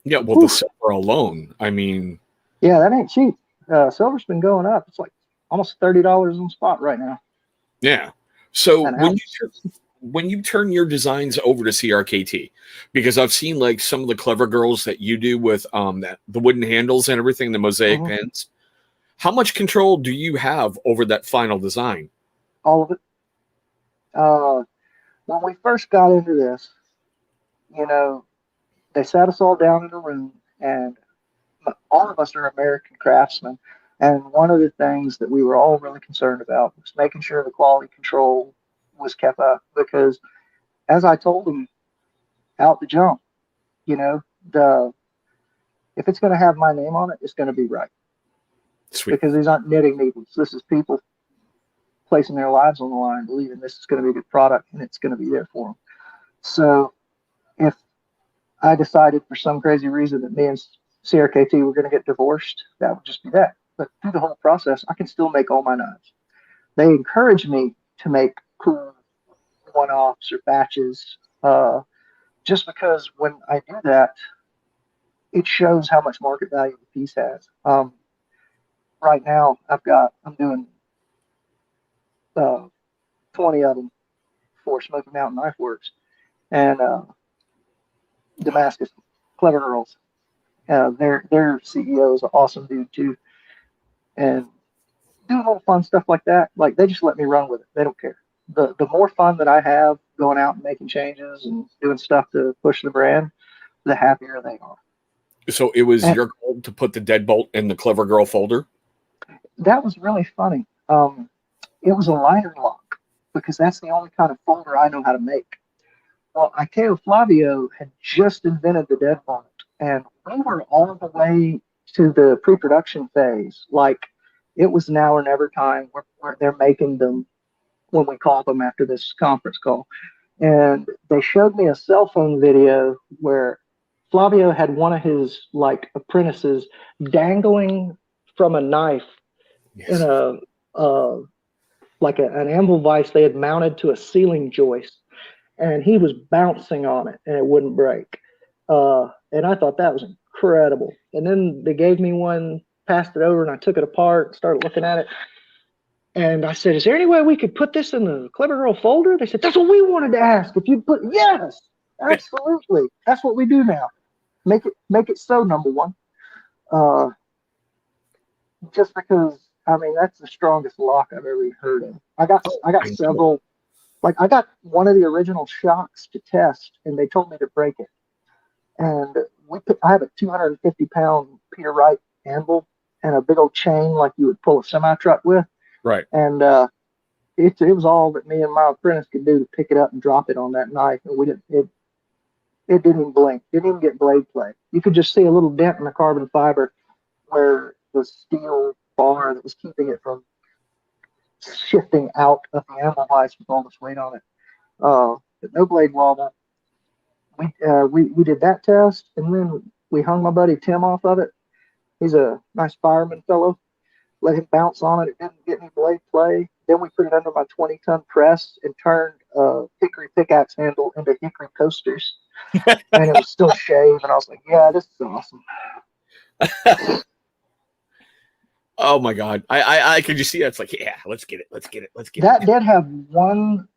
Yeah. Well, the silver alone, I mean. Yeah, that ain't cheap. Silver's been going up. It's like almost $30 on spot right now. Yeah. So An when ounce. you turn your designs over to CRKT, because I've seen like some of the clever girls that you do with the wooden handles and everything, the mosaic pins. How much control do you have over that final design? All of it. When we first got into this, you know, they sat us all down in a room, and all of us are American craftsmen. And one of the things that we were all really concerned about was making sure the quality control was kept up. Because, as I told them out the jump, you know, if it's going to have my name on it, it's going to be right. Sweet. Because these aren't knitting needles. This is people placing their lives on the line, believing this is going to be a good product and it's going to be there for them. So if I decided for some crazy reason that me and CRKT were going to get divorced, that would just be that. But through the whole process, I can still make all my knives. They encourage me to make cool one-offs or batches, just because when I do that, it shows how much market value the piece has. Right now, I'm doing 20 of them for Smoky Mountain Knife Works and Damascus Clever Girls. Their CEO is an awesome dude too, and doing little fun stuff like that. Like they just let me run with it. They don't care. The more fun that I have going out and making changes and doing stuff to push the brand, the happier they are. So it was your goal to put the deadbolt in the Clever Girl folder? That was really funny. It was a liner lock because that's the only kind of folder I know how to make. Well, Ikeo Flavio had just invented the deadbolt, and we were all the way to the pre-production phase. Like it was now or never time where they're making them when we called them after this conference call. And they showed me a cell phone video where Flavio had one of his like apprentices dangling from a knife in an anvil vise they had mounted to a ceiling joist, and he was bouncing on it and it wouldn't break. And I thought that was incredible. And then they gave me one, passed it over, and I took it apart, started looking at it. And I said, is there any way we could put this in the Clever Girl folder? They said, that's what we wanted to ask. If you put, yes, absolutely. That's what we do now. Make it so, number one. Just because, I mean, that's the strongest lock I've ever heard of. I got several, like I got one of the original shocks to test, and they told me to break it. And I have a 250-pound Peter Wright anvil and a big old chain like you would pull a semi truck with. Right. And it was all that me and my apprentice could do to pick it up and drop it on that knife. And it didn't even blink. Didn't even get blade play. You could just see a little dent in the carbon fiber where the steel bar that was keeping it from shifting out of the anvil vise with all this weight on it. But no blade wobble. We did that test, and then we hung my buddy Tim off of it. He's a nice fireman fellow. Let him bounce on it. It didn't get any blade play. Then we put it under my 20-ton press and turned a hickory pickaxe handle into hickory coasters. And it was still shaved, and I was like, yeah, this is awesome. Oh my God. I could just see that. It's like, yeah, let's get it. That did have one.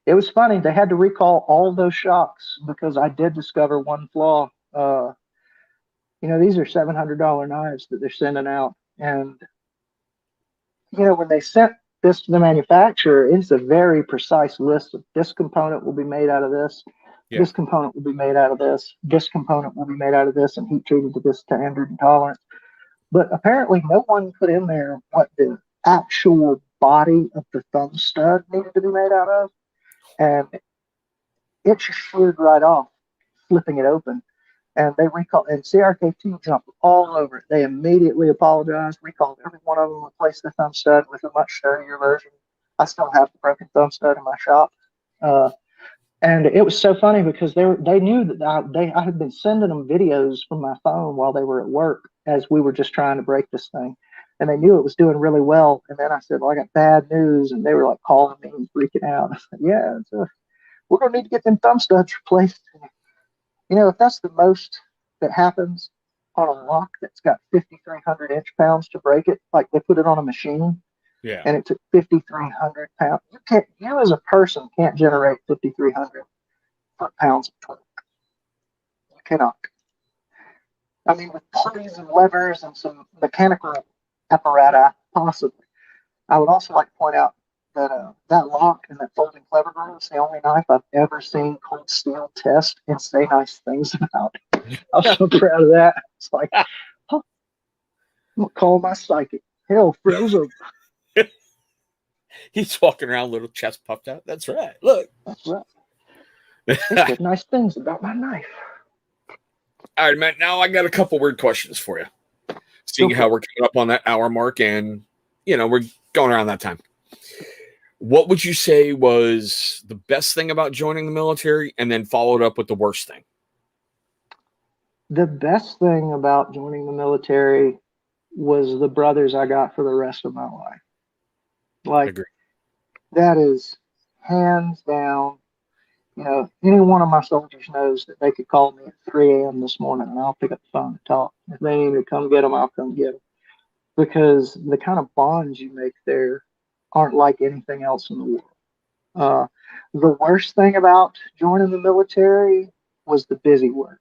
It was funny. They had to recall all those shocks because I did discover one flaw. These are $700 knives that they're sending out. And, when they sent this to the manufacturer, it's a very precise list of this component will be made out of this. Yeah. This component will be made out of this. This component will be made out of this and heat treated to this standard and tolerance. But apparently no one put in there what the actual body of the thumb stud needed to be made out of. And it just sheared right off, flipping it open. And they recalled, and CRKT jumped all over it. They immediately apologized, recalled every one of them, replaced the thumb stud with a much sturdier version. I still have the broken thumb stud in my shop. And it was so funny because they knew that I had been sending them videos from my phone while they were at work as we were just trying to break this thing. And they knew it was doing really well. And then I said, well, I got bad news. And they were like calling me and freaking out. I said, yeah, we're going to need to get them thumb studs replaced. You know, if that's the most that happens on a lock that's got 5,300 inch-pounds to break it, like they put it on a machine, Yeah. and it took 5,300 pounds. You as a person can't generate 5,300 foot-pounds of torque. You cannot. I mean, with pulleys and levers and some mechanical apparatus, possibly. I would also like to point out that that lock and that folding clever grill is the only knife I've ever seen Cold Steel test and say nice things about. I'm so proud of that. It's like, oh, I'm going to call my psychic. Hell froze over. He's walking around, little chest puffed out. That's right. Look. That's right. They said nice things about my knife. All right, Matt. Now I got a couple weird questions for you. Seeing how we're coming up on that hour mark, and we're going around that time. What would you say was the best thing about joining the military, and then followed up with the worst thing? The best thing about joining the military was the brothers I got for the rest of my life. Like, that is hands down. Any one of my soldiers knows that they could call me at 3 a.m. this morning and I'll pick up the phone and talk. If they need to come get them, I'll come get them. Because the kind of bonds you make there aren't like anything else in the world. The worst thing about joining the military was the busy work.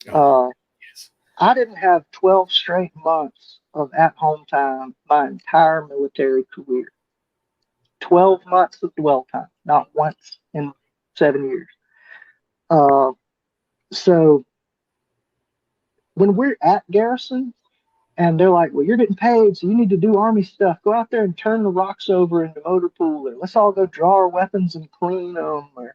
Yes. I didn't have 12 straight months of at-home time my entire military career. 12 months of dwell time, not once in 7 years. So when we're at garrison and they're like, well, you're getting paid, so you need to do Army stuff. Go out there and turn the rocks over in the motor pool, or let's all go draw our weapons and clean them. Or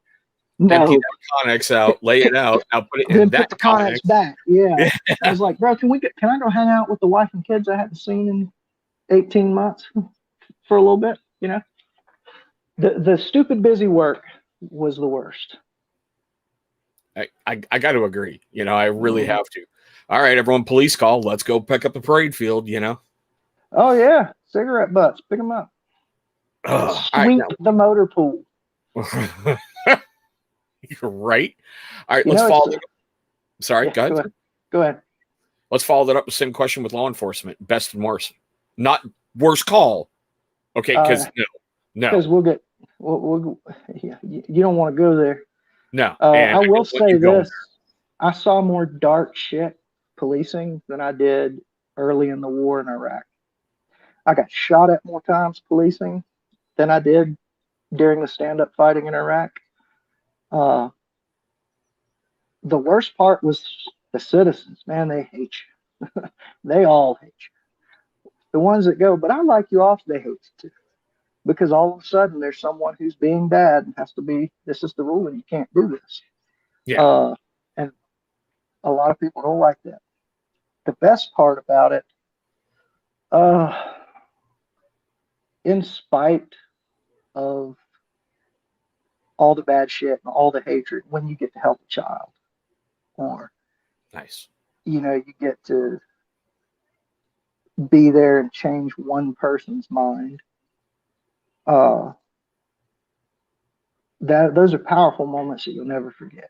no, empty that Connex out, lay it out, now put it in then that put the Connex back. Yeah. I was like, bro, can I go hang out with the wife and kids I hadn't seen in 18 months for a little bit? The stupid busy work was the worst. I got to agree. I really have to. All right, everyone, police call. Let's go pick up the parade field, Oh, yeah. Cigarette butts. Pick them up. Sweep the motor pool. You're right. All right, let's follow that up. Sorry, yeah, go ahead. Let's follow that up with the same question with law enforcement. Best and worst. Not worst call. Okay, because no. Because you don't want to go there. No. I will say this. I saw more dark shit policing than I did early in the war in Iraq. I got shot at more times policing than I did during the stand-up fighting in Iraq. The worst part was the citizens. Man, they hate you. They all hate you. The ones that go, but I like you off, they hate you too. Because all of a sudden there's someone who's being bad and has to be, this is the rule and you can't do this. Yeah. And a lot of people don't like that. The best part about it, in spite of all the bad shit and all the hatred, when you get to help a child, or nice, you get to be there and change one person's mind. Those are powerful moments that you'll never forget.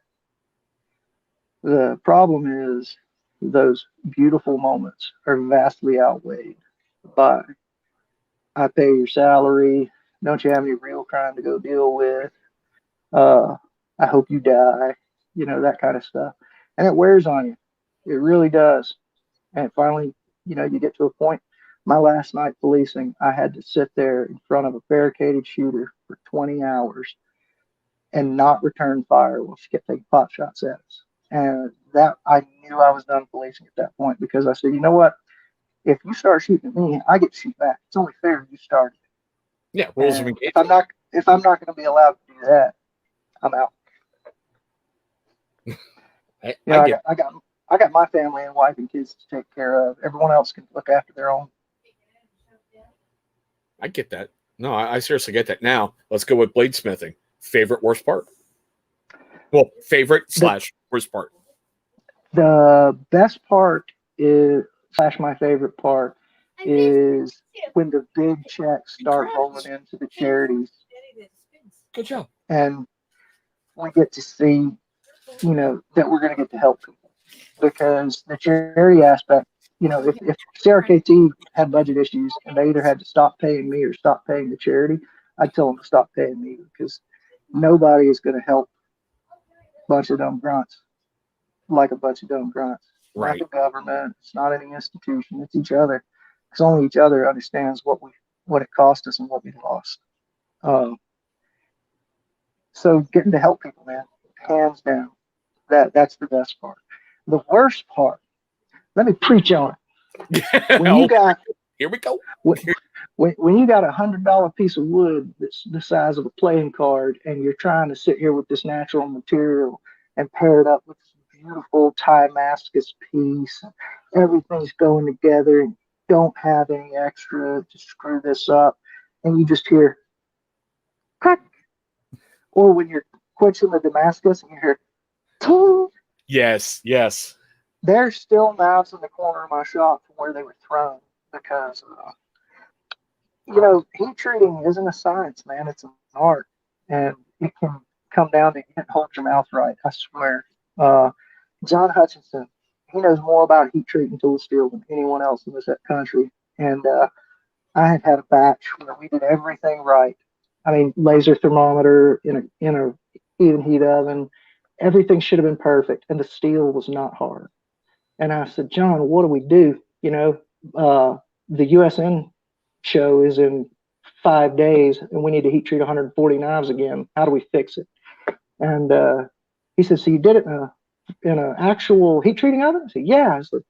The problem is those beautiful moments are vastly outweighed by, I pay your salary, don't you have any real crime to go deal with, I hope you die, that kind of stuff. And it wears on you. It really does. And finally, you get to a point. My last night policing, I had to sit there in front of a barricaded shooter for 20 hours and not return fire while she kept taking pot shots at us. And that, I knew I was done policing at that point, because I said, you know what? If you start shooting at me, I get to shoot back. It's only fair you started. Yeah, rules of engagement. If I'm not going to be allowed to do that, I'm out. You I know, get I got my family and wife and kids to take care of. Everyone else can look after their own. I get that. No, I seriously get that. Now let's go with bladesmithing. Favorite worst part? Well, favorite The slash worst part. the best part is slash my favorite part is when the big checks start rolling Congrats. into the charities Good job. and we get to see, you know, that we're going to get to help people because the charity aspect, you know, if CRKT had budget issues and they either had to stop paying me or stop paying the charity, I'd tell them to stop paying me because nobody is going to help a bunch of dumb grunts like a bunch of dumb grunts. Not Right. the government. It's not any institution. It's each other. Because only each other understands what it cost us and what we lost. Um, so getting to help people, man, hands down, that's the best part. The worst part, let me preach on it. When you Okay, got here we go. when you got $100 piece of wood that's the size of a playing card, and you're trying to sit here with this natural material and pair it up with this beautiful Damascus piece, everything's going together, and you don't have any extra to screw this up, and you just hear crack, or when you're quenching the Damascus and you hear ting, Yes, yes. there's still knives in the corner of my shop from where they were thrown because you know, heat treating isn't a science, man. It's an art, and it can come down to you can't hold your mouth right. I swear. John Hutchinson, he knows more about heat treating tool steel than anyone else in this country. And I had a batch where we did everything right. I mean, laser thermometer in a even heat oven, everything should have been perfect, and the steel was not hard. And I said, John, what do we do? You know, the USN show is in 5 days, and we need to heat treat 140 knives again. How do we fix it? And he said, so you did it in an actual heat treating oven? I said, yeah. I said,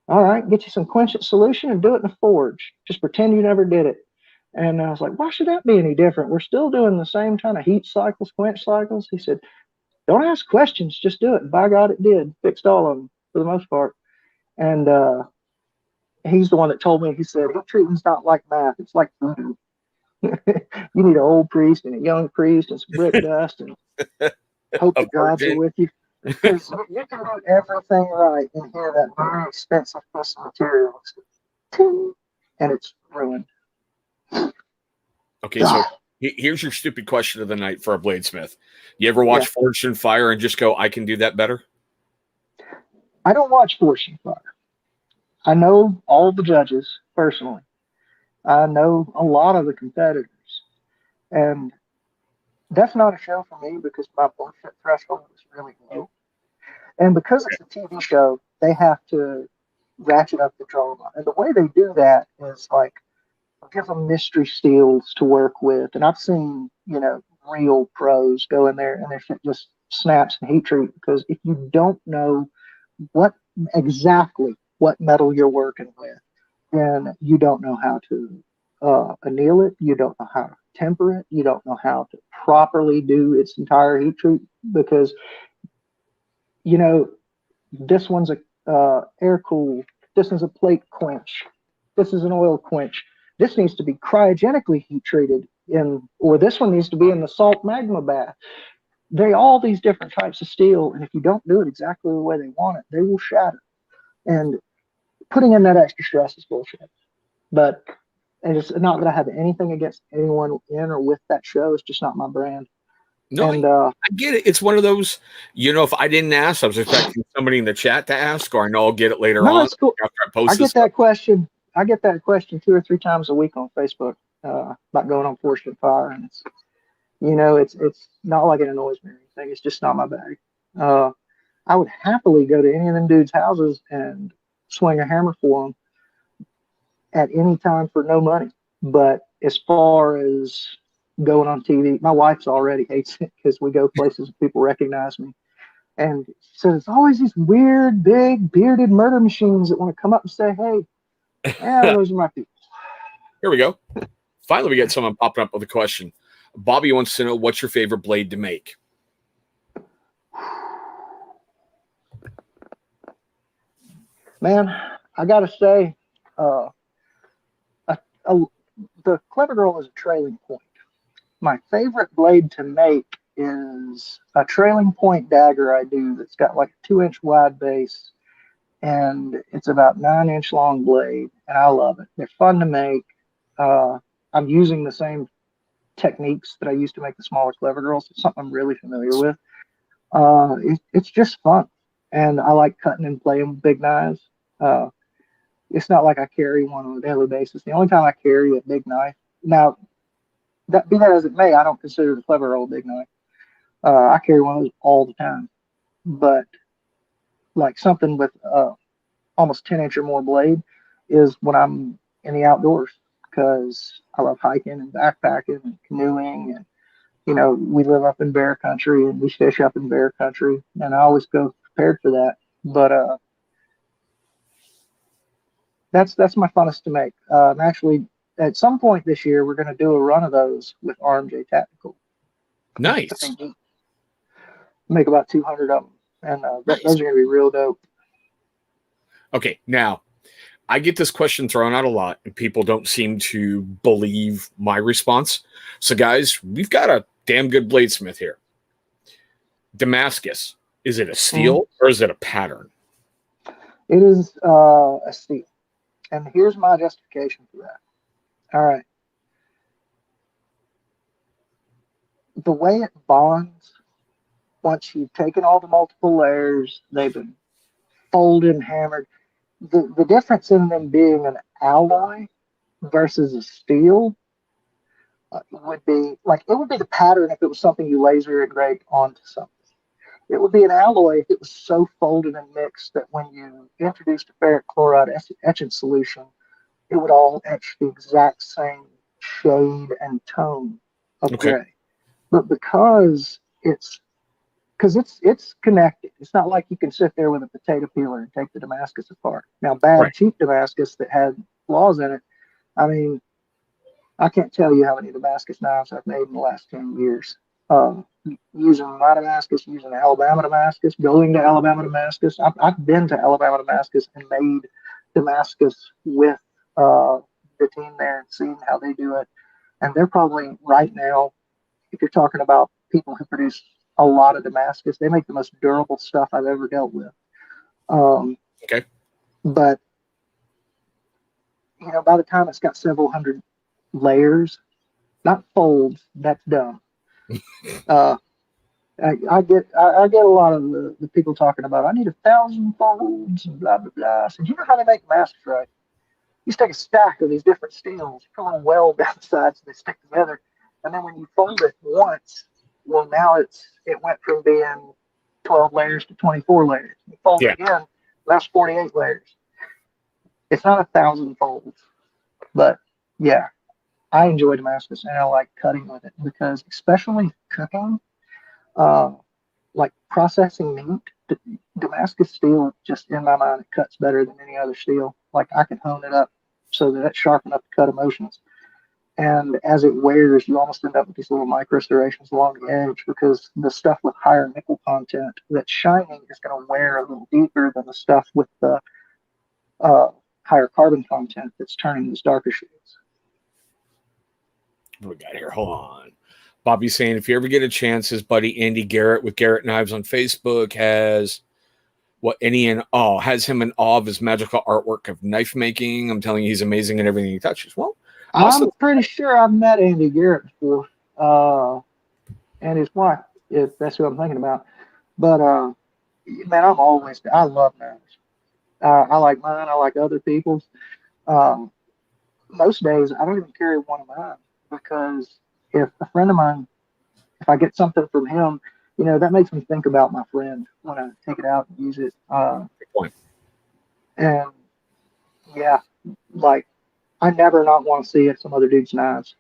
all right, get you some quenchant solution and do it in a forge. Just pretend you never did it. And I was like, why should that be any different? We're still doing the same kind of heat cycles, quench cycles. He said, don't ask questions, just do it. And by God, it did. Fixed all of them for the most part. And he's the one that told me, he said, heat treating's not like math, it's like voodoo. You need an old priest and a young priest and some brick dust and hope A the gods are virgin. with you. Because you can do everything right and hear that very expensive piece of material, and it's ruined. Okay, so here's your stupid question of the night for a bladesmith. You ever Yeah, watch Forged in Fire and just go, I can do that better? I don't watch Fortune Fire. I know all the judges personally. I know a lot of the competitors, and that's not a show for me because my bullshit threshold is really low. And because it's a TV show, they have to ratchet up the drama. And the way they do that is like give them mystery steels to work with. And I've seen, you know, real pros go in there and their shit just snaps and heat treat because if you don't know what exactly what metal you're working with, then you don't know how to anneal it. You don't know how to temper it. You don't know how to properly do its entire heat treat because, you know, this one's a air cool. This is a plate quench. This is an oil quench. This needs to be cryogenically heat treated or this one needs to be in the salt magma bath. They all these different types of steel, and if you don't do it exactly the way they want it, they will shatter. And putting in that extra stress is bullshit. But and it's not that I have anything against anyone in or with that show. It's just not my brand. No, And I get it. It's one of those, if I didn't ask, I was expecting somebody in the chat to ask, or I know I'll get it later no, on it's cool. after I I post this get stuff. that question. I get that question 2 or 3 times a week on Facebook about going on Forged in Fire, and it's not like it annoys me or anything. It's just not my bag. I would happily go to any of them dudes' houses and swing a hammer for them at any time for no money. But as far as going on TV, my wife's already hates it because we go places and people recognize me. And so it's always these weird, big, bearded murder machines that want to come up and say, hey, yeah, those are my people. Here we go. Finally, we get someone popping up with a question. Bobby wants to know, what's your favorite blade to make? Man, I gotta say, uh, a, a, the Clever Girl is a trailing point. My favorite blade to make is a trailing point dagger I do that's got like a 2 inch wide base and it's about 9 inch long blade, and I love it. They're fun to make. Uh, I'm using the same techniques that I used to make the smaller Clever Girls. It's something I'm really familiar with. It's just fun, and I like cutting and playing with big knives. Uh, it's not like I carry one on a daily basis. The only time I carry a big knife now, that be that as it may, I don't consider the Clever Girl a big knife. I carry one of those all the time, but like something with almost 10 inch or more blade is when I'm in the outdoors because I love hiking and backpacking and canoeing. And, we live up in bear country and we fish up in bear country. And I always go prepared for that. But that's my funnest to make. Actually, at some point this year, we're going to do a run of those with RMJ Tactical. Nice. Make about 200 of them. And Nice. Those are going to be real dope. Okay, now I get this question thrown out a lot, and people don't seem to believe my response. So, guys, we've got a damn good bladesmith here. Damascus, is it a steel or is it a pattern? It is a steel. And here's my justification for that. All right. The way it bonds, once you've taken all the multiple layers, they've been folded and hammered. The difference in them being an alloy versus a steel would be like it would be the pattern if it was something you laser engraved onto something. It would be an alloy if it was so folded and mixed that when you introduced a ferric chloride etching solution, it would all etch the exact same shade and tone of gray. But because it's connected. It's not like you can sit there with a potato peeler and take the Damascus apart. Now, cheap Damascus that had flaws in it. I mean, I can't tell you how many Damascus knives I've made in the last 10 years. Using my Damascus, using Alabama Damascus, going to Alabama Damascus. I've been to Alabama Damascus and made Damascus with the team there and seen how they do it. And they're probably right now, if you're talking about people who produce a lot of Damascus, they make the most durable stuff I've ever dealt with. But by the time it's got several hundred layers, not folds, that's dumb. I get a lot of the people talking about I need 1,000 folds and blah blah blah. I said, you know how they make masks, right? You just take a stack of these different steels, put a little weld down the sides, and they stick together. And then when you fold it once, well, now it went from being 12 layers to 24 layers. You fold it again, that's 48 layers. It's not 1,000 folds, but yeah, I enjoy Damascus and I like cutting with it because, especially cooking, like processing meat, Damascus steel, just in my mind, it cuts better than any other steel. Like I can hone it up so that it's sharp enough to cut emulsions. And as it wears, you almost end up with these little micro serrations along the edge because the stuff with higher nickel content that's shining is going to wear a little deeper than the stuff with the higher carbon content that's turning those darker shades. What we got here? Hold on. Bobby's saying if you ever get a chance, his buddy Andy Garrett with Garrett Knives on Facebook has him in awe of his magical artwork of knife making. I'm telling you, he's amazing at everything he touches. Well, I'm pretty sure I've met Andy Garrett before, and his wife, if that's who I'm thinking about. But man, I love knives. I like mine. I like other people's. Most days, I don't even carry one of mine because if a friend of mine, if I get something from him, that makes me think about my friend when I take it out and use it. Good point. And yeah, like I never not want to see some other dude's knives.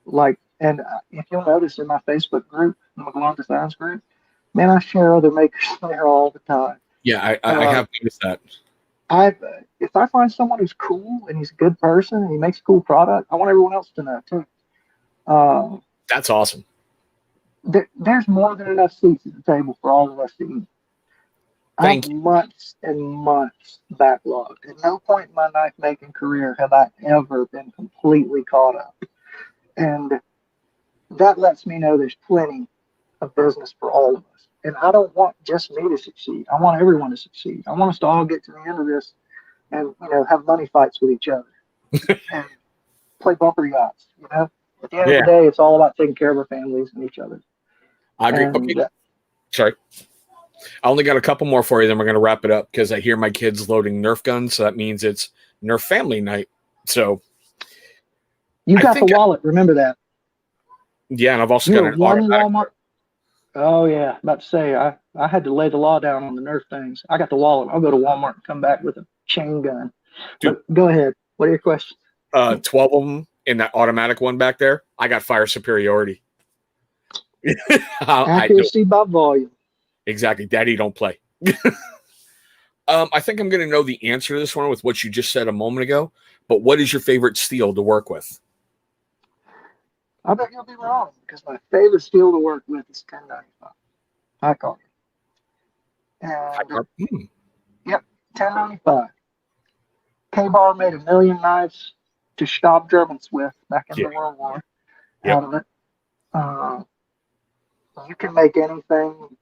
Like, and if you'll notice in my Facebook group, the McGlaughlin Designs group, man, I share other makers there all the time. Yeah, I have noticed that. If I find someone who's cool and he's a good person and he makes a cool product, I want everyone else to know too. That's awesome. There's more than enough seats at the table for all of us to eat. I have Thank you. months and months backlogged. At no point in my knife making career have I ever been completely caught up. And that lets me know there's plenty of business for all of us. And I don't want just me to succeed. I want everyone to succeed. I want us to all get to the end of this and have money fights with each other and play bumper yachts. At the end of Yeah, the day, it's all about taking care of our families and each other. I agree. Okay, And sorry. I only got a couple more for you, then we're going to wrap it up because I hear my kids loading Nerf guns. So that means it's Nerf family night. So you I got the think, wallet. Remember that. yeah, and I've also got You're an one automatic. Walmart. Oh yeah, about to say I had to lay the law down on the Nerf things. I got the wallet. I'll go to Walmart and come back with a chain gun. Dude, But go ahead. What are your questions? 12 of them in that automatic one back there. I got fire superiority. I don't, Accuracy by volume. exactly. Daddy, don't play. I think I'm going to know the answer to this one with what you just said a moment ago. But what is your favorite steel to work with? I bet you'll be wrong because my favorite steel to work with is 1095. High carbon. And yep, 1095. K-Bar made a million knives to stop Germans with back in Yeah. the World War Yep. out of it. You can make anything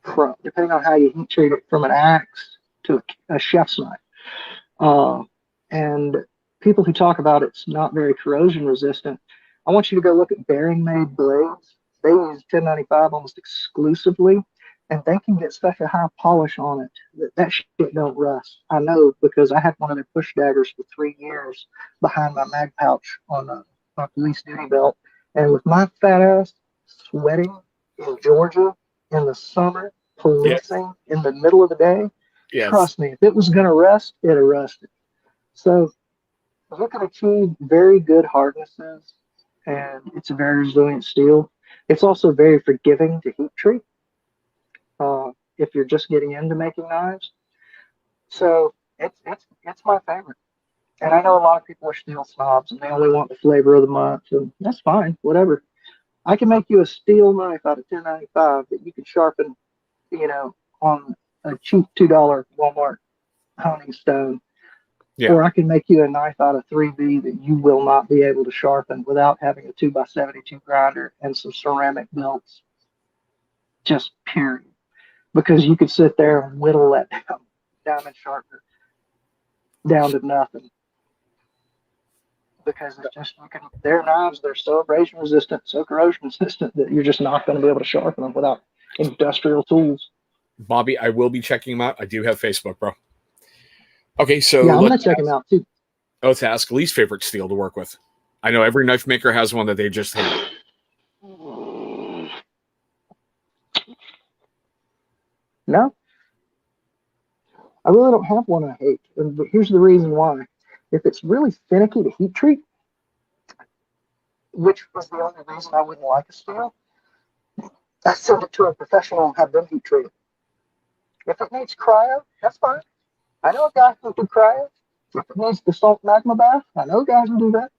from, depending on how you heat treat it, from an axe to a chef's knife. And people who talk about it's not very corrosion resistant, I want you to go look at bearing made blades. They use 1095 almost exclusively, and they can get such a high polish on it that shit don't rust. I know because I had one of their push daggers for 3 years behind my mag pouch on my police duty belt. And with my fat ass sweating in Georgia in the summer, policing in the middle of the day, Yes. trust me, if it was going to rust, it'd rusted. So you can achieve very good hardnesses, and it's a very resilient steel. It's also very forgiving to heat treat if you're just getting into making knives. So it's my favorite. And I know a lot of people are steel snobs and they only want the flavor of the month, and that's fine, whatever. I can make you a steel knife out of 1095 that you can sharpen, on a cheap $2 Walmart honing stone. Yeah. Or I can make you a knife out of 3B that you will not be able to sharpen without having a 2x72 grinder and some ceramic belts. Just period. Because you could sit there and whittle that diamond sharpener down to nothing. Because it's just, their knives, they're so abrasion resistant, so corrosion resistant that you're just not going to be able to sharpen them without industrial tools. Bobby, I will be checking them out. I do have Facebook, bro. Okay, so yeah, I'm going to check them out too. Let's ask least favorite steel to work with. I know every knife maker has one that they just hate. No, I really don't have one I hate. And here's the reason why. If it's really finicky to heat treat, which was the only reason I wouldn't like a steel, I send it to a professional and have them heat treat it. If it needs cryo, that's fine. I know a guy who can do cryo. If it needs the salt magma bath, I know guys who do that.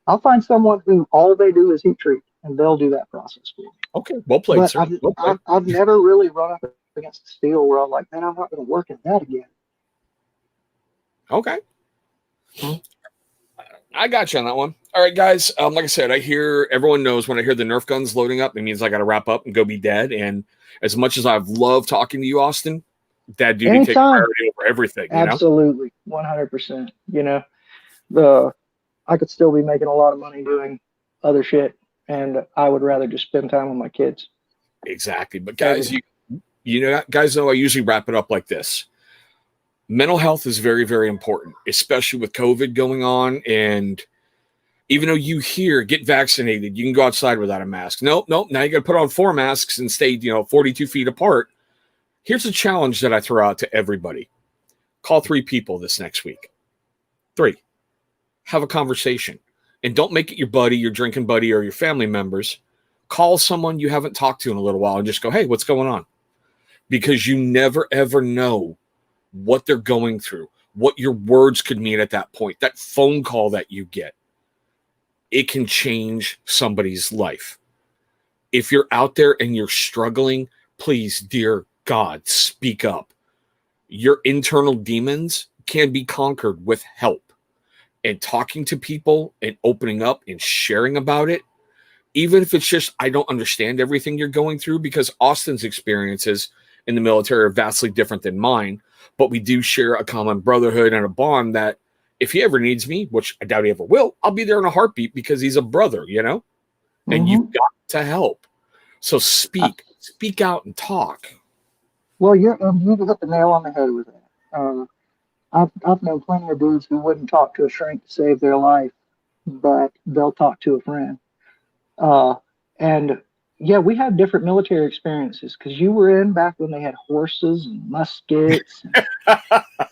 I'll find someone who all they do is heat treat, and they'll do that process for me. Okay, well played, but sir. Well played. I've never really run up against steel where I'm like, man, I'm not going to work in that again. Okay. I got you on that one. All right, guys. Like I said, I hear everyone knows when I hear the Nerf guns loading up, it means I got to wrap up and go be dead. And as much as I've loved talking to you, Austin, dad duty takes priority over everything. Absolutely, 100%. I could still be making a lot of money doing other shit, and I would rather just spend time with my kids. Exactly. But guys, guys know I usually wrap it up like this. Mental health is very, very important, especially with COVID going on. And even though you hear get vaccinated, you can go outside without a mask. Nope. Now you got to put on 4 masks and stay, 42 feet apart. Here's a challenge that I throw out to everybody. Call 3 people this next week. 3. Have a conversation. And don't make it your buddy, your drinking buddy, or your family members. Call someone you haven't talked to in a little while and just go, hey, what's going on? Because you never, ever know what they're going through, what your words could mean at that point. That phone call that you get, it can change somebody's life. If you're out there and you're struggling, please, dear God, speak up. your internal demons can be conquered with help and talking to people and opening up and sharing about it. Even if it's just, I don't understand everything you're going through, because Austin's experiences in the military are vastly different than mine, but we do share a common brotherhood and a bond that if he ever needs me, which I doubt he ever will, I'll be there in a heartbeat because he's a brother, you know? And you've got to help. So speak out and talk. Well, you hit the nail on the head with that. I've known plenty of dudes who wouldn't talk to a shrink to save their life, but they'll talk to a friend. And yeah, we have different military experiences, because you were in back when they had horses and muskets. And,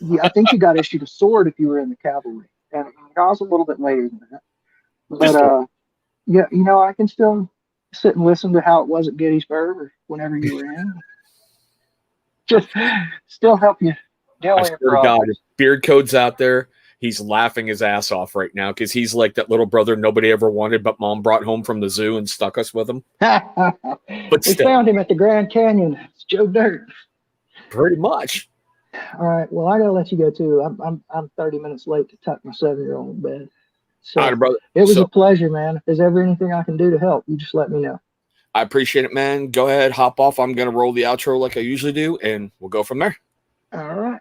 yeah, I think you got issued a sword if you were in the cavalry, and I was a little bit later than that. But yeah, you know, I can still sit and listen to how it was at Gettysburg or whenever you were in. Just still help you deal with your problems. God, if Beard Code's out there, he's laughing his ass off right now, because he's like that little brother nobody ever wanted, but mom brought home from the zoo and stuck us with him. But we found him at the Grand Canyon. It's Joe Dirt. Pretty much. All right. Well, I gotta let you go too. I'm 30 minutes late to tuck my 7-year-old in bed. So all right, brother. It was a pleasure, man. If there's ever anything I can do to help, you just let me know. I appreciate it, man. Go ahead, hop off. I'm gonna roll the outro like I usually do, and we'll go from there. All right.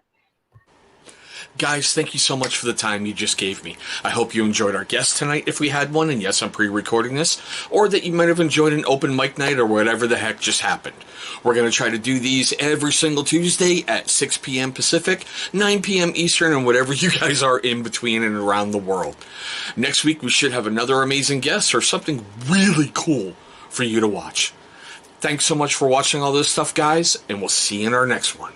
Guys, thank you so much for the time you just gave me. I hope you enjoyed our guest tonight, if we had one, and yes, I'm pre-recording this, or that you might have enjoyed an open mic night or whatever the heck just happened. We're going to try to do these every single Tuesday at 6 p.m. Pacific, 9 p.m. Eastern, and whatever you guys are in between and around the world. Next week, we should have another amazing guest or something really cool for you to watch. Thanks so much for watching all this stuff, guys, and we'll see you in our next one.